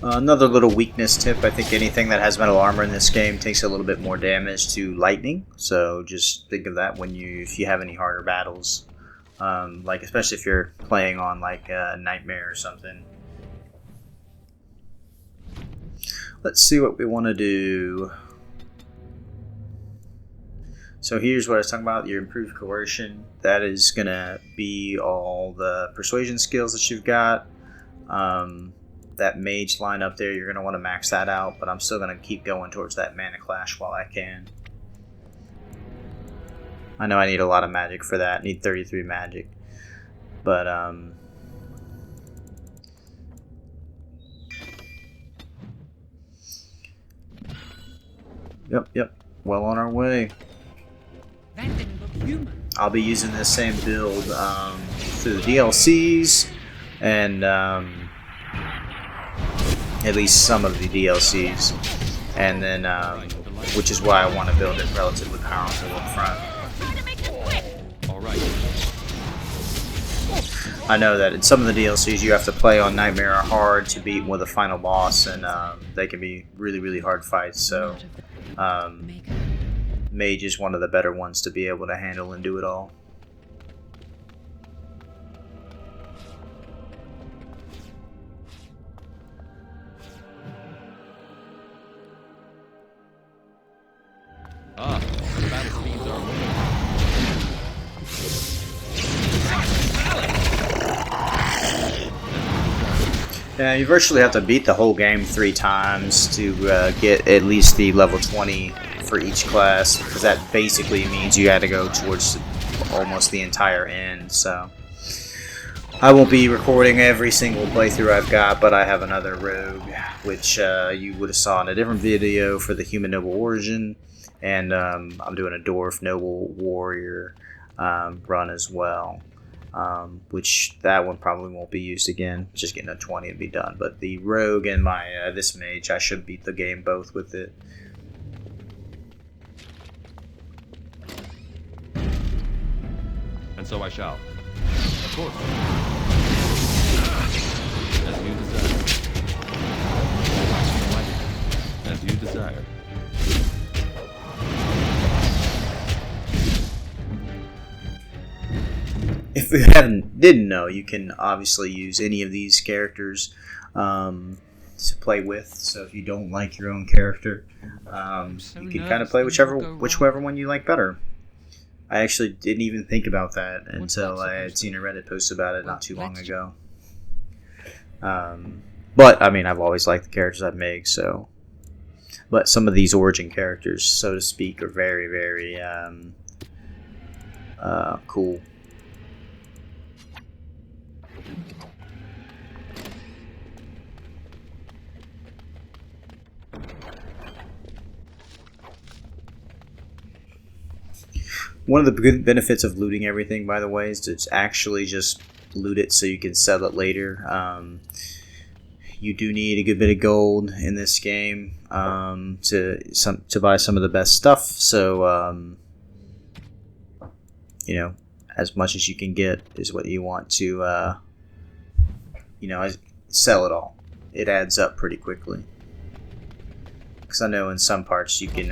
Another little weakness tip, I think anything that has metal armor in this game takes a little bit more damage to lightning, so just think of that when if you have any harder battles, like especially if you're playing on like a Nightmare or something. Let's see what we want to do. So here's what I was talking about, your improved coercion. That is going to be all the persuasion skills that you've got. That mage line up there, you're going to want to max that out, but I'm still going to keep going towards that mana clash while I can. I know I need a lot of magic for that. I need 33 magic. But, Yep. Well on our way. I'll be using this same build through the DLCs and at least some of the DLCs, and then which is why I want to build it relatively powerful up front. I know that in some of the DLCs you have to play on Nightmare hard to beat with a final boss, and they can be really hard fights, so Mage is one of the better ones to be able to handle and do it all. The battle speeds are Yeah, you virtually have to beat the whole game 3 times to get at least the level 20 for each class, because that basically means you had to go towards almost the entire end. So I won't be recording every single playthrough I've got, but I have another rogue, which you would have saw in a different video for the Human Noble Origin, and I'm doing a Dwarf Noble Warrior run as well. Which that one probably won't be used again. Just getting a 20 and be done. But the rogue and my this mage, I should beat the game both with it. And so I shall. Of course. As you desire. As you desire. If you didn't know, you can obviously use any of these characters to play with. So if you don't like your own character, you can kind of play whichever one you like better. I actually didn't even think about that until I had seen a Reddit post about it not too long ago. But I mean, I've always liked the characters I've made, so. But some of these origin characters, so to speak, are very cool. One of the good benefits of looting everything, by the way, is to actually just loot it so you can sell it later. You do need a good bit of gold in this game to buy some of the best stuff. So, you know, as much as you can get is what you want to, sell it all. It adds up pretty quickly. Because I know in some parts you can,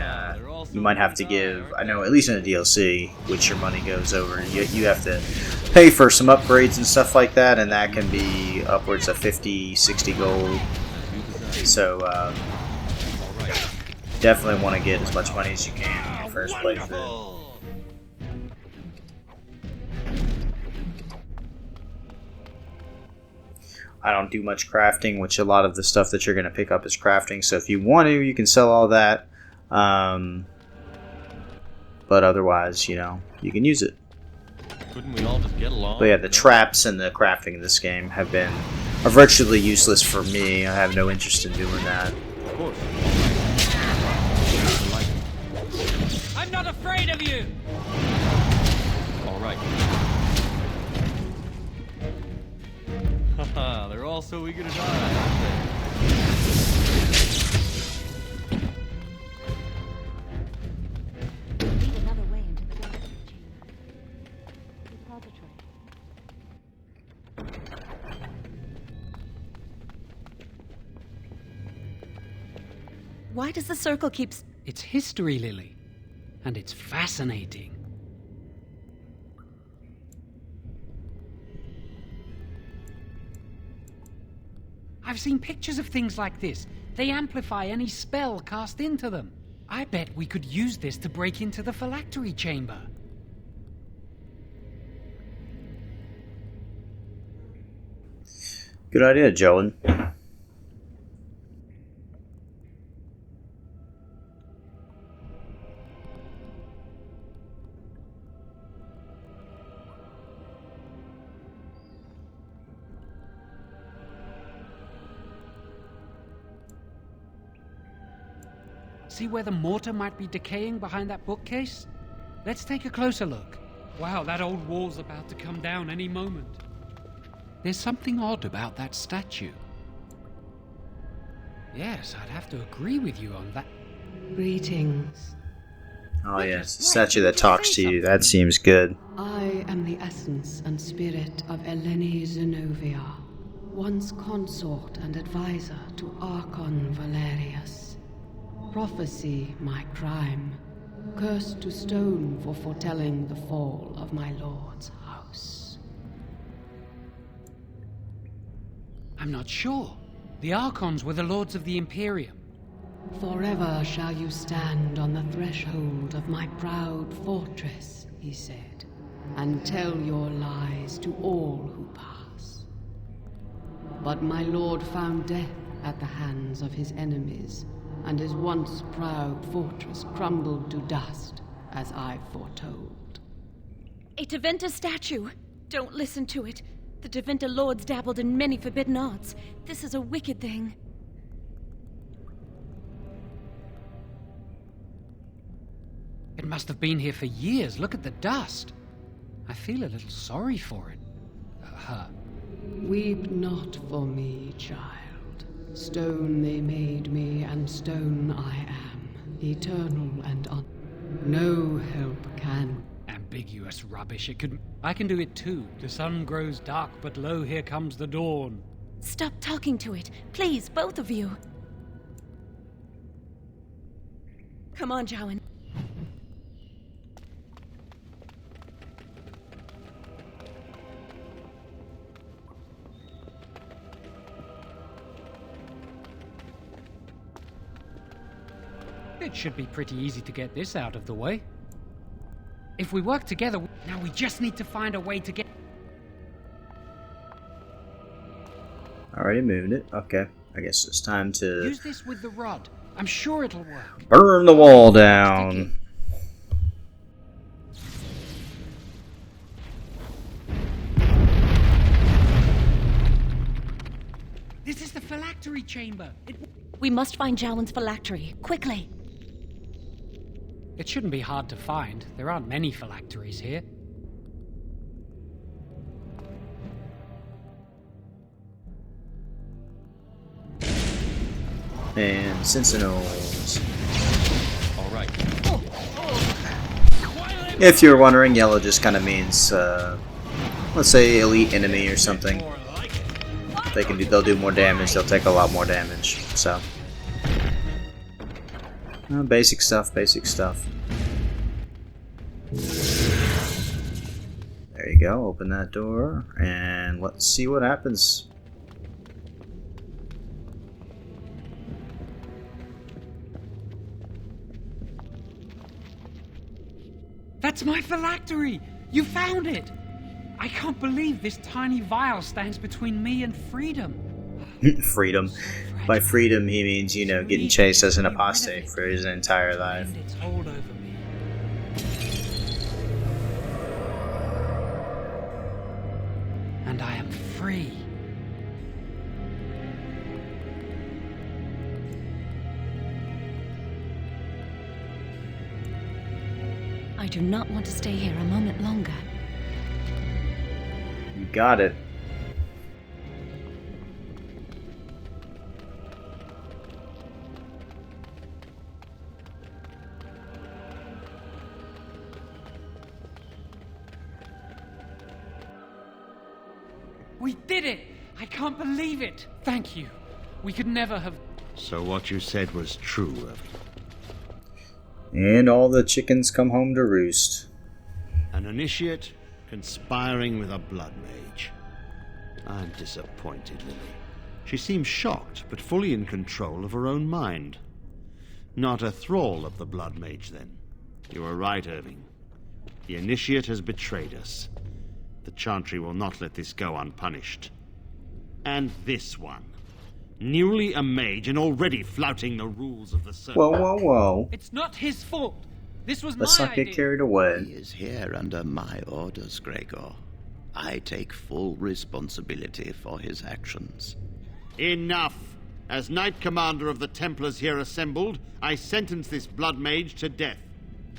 you might have to give, I know at least in a DLC, which your money goes over, you have to pay for some upgrades and stuff like that, and that can be upwards of 50, 60 gold. So, definitely want to get as much money as you can in your first playthrough. I don't do much crafting, which a lot of the stuff that you're going to pick up is crafting. So if you want to, you can sell all that. But otherwise, you can use it. Couldn't we all just get along? But yeah, the traps and the crafting in this game are virtually useless for me. I have no interest in doing that. Of course. I'm not afraid of you! All right. Haha, they're all so eager to die, aren't they? Lead another way into the galaxy chamber. Repository. Why does the circle keep... It's history, Lily. And it's fascinating. I've seen pictures of things like this. They amplify any spell cast into them. I bet we could use this to break into the phylactery chamber. Good idea, Joan. See where the mortar might be decaying behind that bookcase? Let's take a closer look. Wow, that old wall's about to come down any moment. There's something odd about that statue. Yes, I'd have to agree with you on that. Greetings. Oh yes, the statue that talks to you. That seems good. I am the essence and spirit of Eleni Zenobia, once consort and advisor to Archon Valerius. Prophecy my crime, cursed to stone for foretelling the fall of my lord's house. I'm not sure. The Archons were the lords of the Imperium. Forever shall you stand on the threshold of my proud fortress, he said, and tell your lies to all who pass. But my lord found death at the hands of his enemies, and his once proud fortress crumbled to dust, as I foretold. A Deventer statue! Don't listen to it. The Deventer lords dabbled in many forbidden arts. This is a wicked thing. It must have been here for years. Look at the dust. I feel a little sorry for it. Her. Weep not for me, child. Stone they made me, and stone I am, eternal and no help can. Ambiguous rubbish. I can do it too. The sun grows dark, but lo, here comes the dawn. Stop talking to it. Please, both of you. Come on, Jowan. It should be pretty easy to get this out of the way. If we work together, now we just need to find a way to get... Already moved it. Okay. I guess it's time to... Use this with the rod. I'm sure it'll work. Burn the wall down. This is the phylactery chamber. We must find Jowan's phylactery. Quickly. It shouldn't be hard to find. There aren't many phylacteries here. And Sentinels. All right. If you're wondering, yellow just kind of means, let's say, elite enemy or something. They'll do more damage. They'll take a lot more damage. So, basic stuff. Basic stuff. There you go. Open that door, and let's see what happens. That's my phylactery! You found it! I can't believe this tiny vial stands between me and freedom. Freedom. By freedom, he means, you know, getting chased as an apostate for his entire life. Its hold over me. And I am free. I do not want to stay here a moment longer. You got it. We did it! I can't believe it! Thank you. We could never have... So what you said was true, Irving. And all the chickens come home to roost. An initiate conspiring with a blood mage. I'm disappointed, Lily. She seems shocked, but fully in control of her own mind. Not a thrall of the blood mage, then. You were right, Irving. The initiate has betrayed us. The Chantry will not let this go unpunished. And this one. Newly a mage and already flouting the rules of the circle. Whoa, whoa, whoa. It's not his fault. This was Let's my not idea. get carried away. He is here under my orders, Gregor. I take full responsibility for his actions. Enough! As Knight Commander of the Templars here assembled, I sentence this blood mage to death.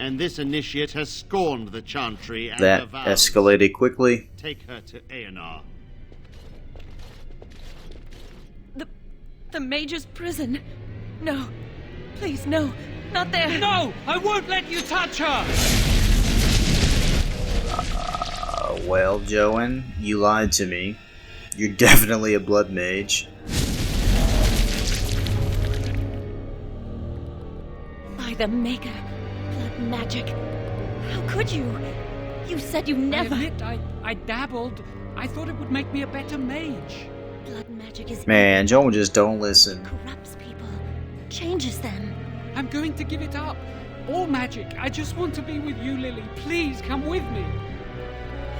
And this initiate has scorned the Chantry and That the vows. escalated quickly. Take her to Aenar. The mage's prison. No. Please, no. Not there. No! I won't let you touch her! Well, Joan, you lied to me. You're definitely a blood mage. By the Maker. Blood magic. How could you? You said you never... I admit, I dabbled. I thought it would make me a better mage. Blood magic is... Man, Joan just don't listen. Corrupts people. Changes them. I'm going to give it up. All magic. I just want to be with you, Lily. Please, come with me.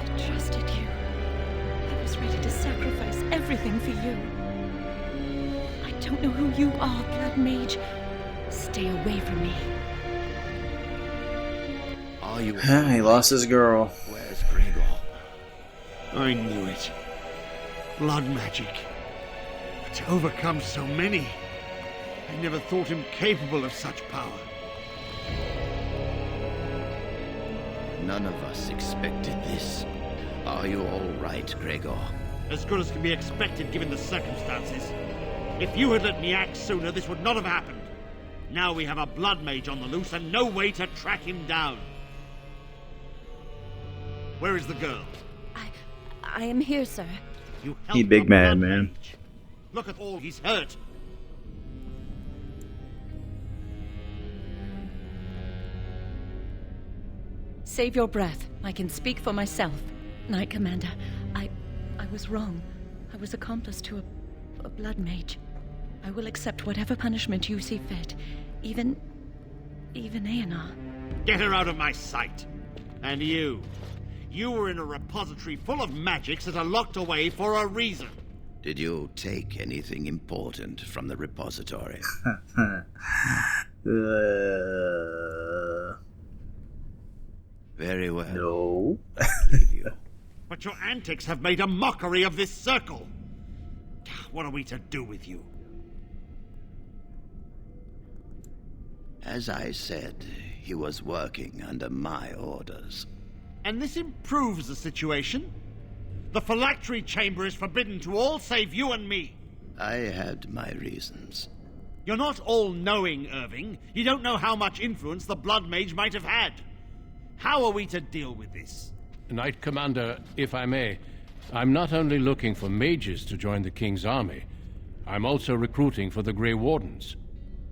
I trusted you. I was ready to sacrifice everything for you. I don't know who you are, Blood Mage. Stay away from me. Are you... He lost his girl. Where's Gregor? I knew it. Blood magic. But to overcome so many, I never thought him capable of such power. None of us expected this. Are you all right, Gregor? As good as can be expected given the circumstances. If you had let me act sooner, this would not have happened. Now we have a blood mage on the loose and no way to track him down. Where is the girl? I am here, sir. You He helped big the man, blood man. mage. Look at all he's hurt. Save your breath. I can speak for myself. Knight Commander, I was wrong. I was accomplice to a blood mage. I will accept whatever punishment you see fit. Even Aenar. Get her out of my sight. And you. You were in a repository full of magics that are locked away for a reason. Did you take anything important from the repository? Very well. No. I believe you. But your antics have made a mockery of this circle. What are we to do with you? As I said, he was working under my orders. And this improves the situation. The phylactery chamber is forbidden to all save you and me. I had my reasons. You're not all-knowing, Irving. You don't know how much influence the blood mage might have had. How are we to deal with this? Knight Commander, if I may, I'm not only looking for mages to join the King's army, I'm also recruiting for the Grey Wardens.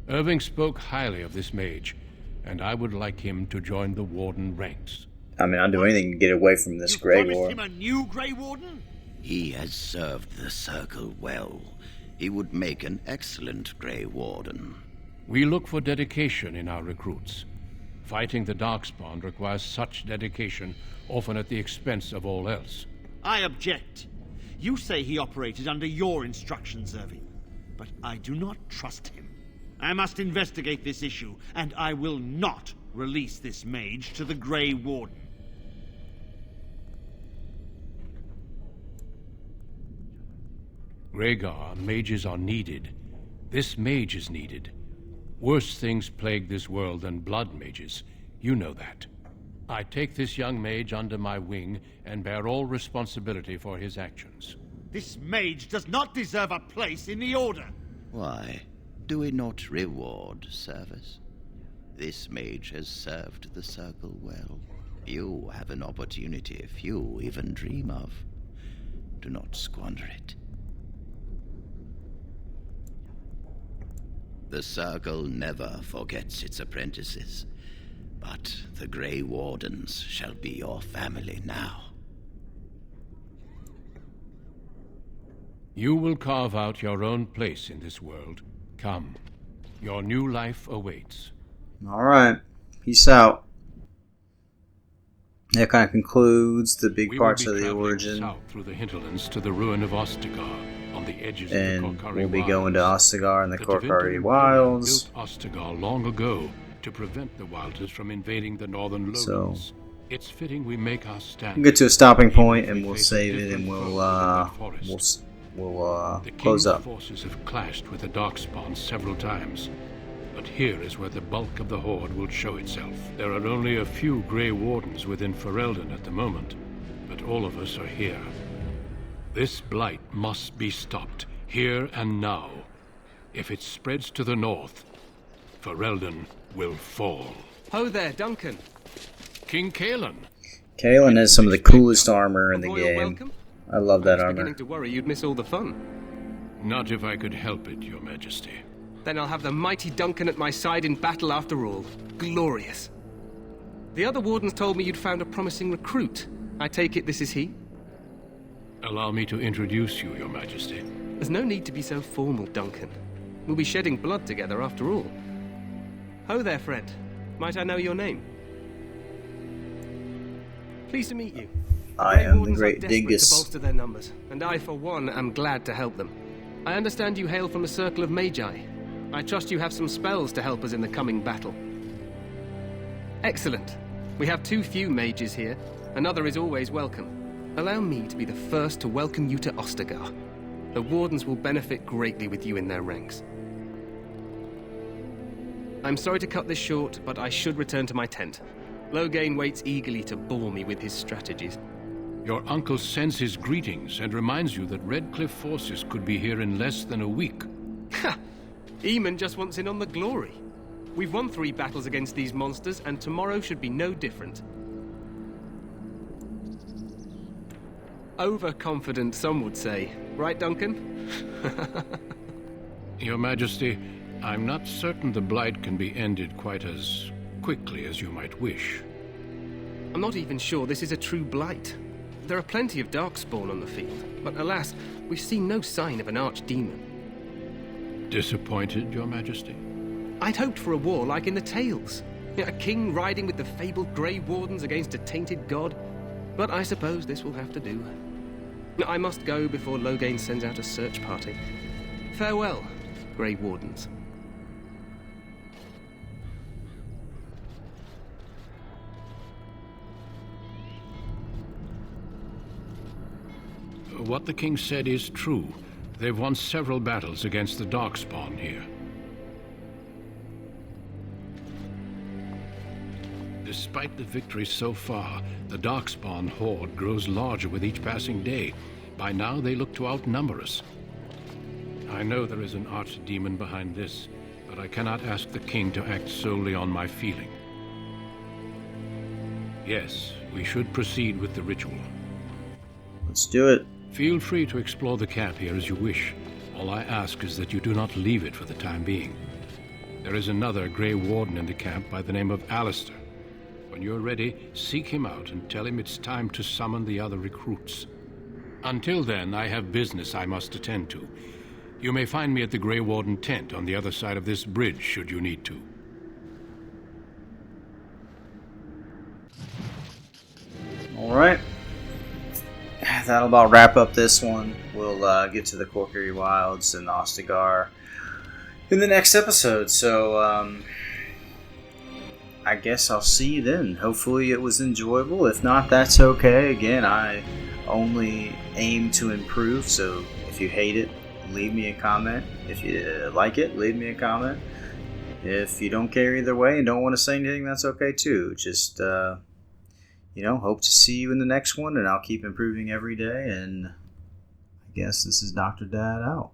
Irving spoke highly of this mage, and I would like him to join the Warden ranks. I mean, I'll do anything to get away from this Grey War. Him a new Grey Warden? He has served the Circle well. He would make an excellent Grey Warden. We look for dedication in our recruits. Fighting the Darkspawn requires such dedication, often at the expense of all else. I object. You say he operated under your instructions, Irving, but I do not trust him. I must investigate this issue, and I will not release this mage to the Grey Warden. Rhaegar, mages are needed. This mage is needed. Worse things plague this world than blood mages. You know that. I take this young mage under my wing and bear all responsibility for his actions. This mage does not deserve a place in the Order. Why? Do we not reward service? This mage has served the Circle well. You have an opportunity few even dream of. Do not squander it. The Circle never forgets its apprentices, but the Grey Wardens shall be your family now. You will carve out your own place in this world. Come. Your new life awaits. Alright. Peace out. That kind of concludes the big parts of the origin. South through the hinterlands to the ruin of Ostagar, on the edges and of the Korcari we'll be Wilds. going to Ostagar and the Korcari Tevinter Wilds. built Ostagar long ago to prevent the Wilders from invading the northern lowlands. So, it's fitting we make our stand. we'll get to a stopping point and we'll save it and we'll close up. The King's forces have clashed with the Darkspawn several times, but here is where the bulk of the Horde will show itself. There are only a few Grey Wardens within Ferelden at the moment, but all of us are here. This blight must be stopped, here and now. If it spreads to the north, Ferelden will fall. Ho there, Duncan. King Kaelin. Kaelin has some of the coolest armor in the Royal game. welcome? I love that I was armor. beginning to worry you'd miss all the fun. Not if I could help it, Your Majesty. Then I'll have the mighty Duncan at my side in battle after all. Glorious. The other wardens told me you'd found a promising recruit. I take it this is he? Allow me to introduce you, Your Majesty. There's no need to be so formal, Duncan. We'll be shedding blood together after all. Ho there, friend. Might I know your name? Pleased to meet you. I am the Wardens are great desperate Dingus. to bolster their numbers, and I, for one, am glad to help them. I understand you hail from a circle of Magi. I trust you have some spells to help us in the coming battle. Excellent. We have too few mages here. Another is always welcome. Allow me to be the first to welcome you to Ostagar. The Wardens will benefit greatly with you in their ranks. I'm sorry to cut this short, but I should return to my tent. Loghain waits eagerly to bore me with his strategies. Your uncle sends his greetings and reminds you that Redcliffe forces could be here in less than a week. Ha! Eamon just wants in on the glory. We've won 3 battles against these monsters, and tomorrow should be no different. Overconfident, some would say. Right, Duncan? Your Majesty, I'm not certain the Blight can be ended quite as quickly as you might wish. I'm not even sure this is a true blight. There are plenty of Darkspawn on the field, but alas, we've seen no sign of an archdemon. Disappointed, Your Majesty? I'd hoped for a war like in the tales. A king riding with the fabled Grey Wardens against a tainted god. But I suppose this will have to do. I must go before Loghain sends out a search party. Farewell, Grey Wardens. What the king said is true. They've won several battles against the Darkspawn here. Despite the victories so far, the Darkspawn horde grows larger with each passing day. By now, they look to outnumber us. I know there is an archdemon behind this, but I cannot ask the king to act solely on my feeling. Yes, we should proceed with the ritual. Let's do it. Feel free to explore the camp here as you wish. All I ask is that you do not leave it for the time being. There is another Grey Warden in the camp by the name of Alistair. When you're ready, seek him out and tell him it's time to summon the other recruits. Until then, I have business I must attend to. You may find me at the Grey Warden tent on the other side of this bridge, should you need to. Alright. That'll about wrap up this one. We'll get to the Corkery Wilds and Ostagar in the next episode. So, I guess I'll see you then. Hopefully it was enjoyable. If not, that's okay. Again, I only aim to improve, so if you hate it, leave me a comment. If you like it, leave me a comment. If you don't care either way and don't want to say anything, that's okay too. Just, hope to see you in the next one, and I'll keep improving every day, and I guess this is Dr. Dad out.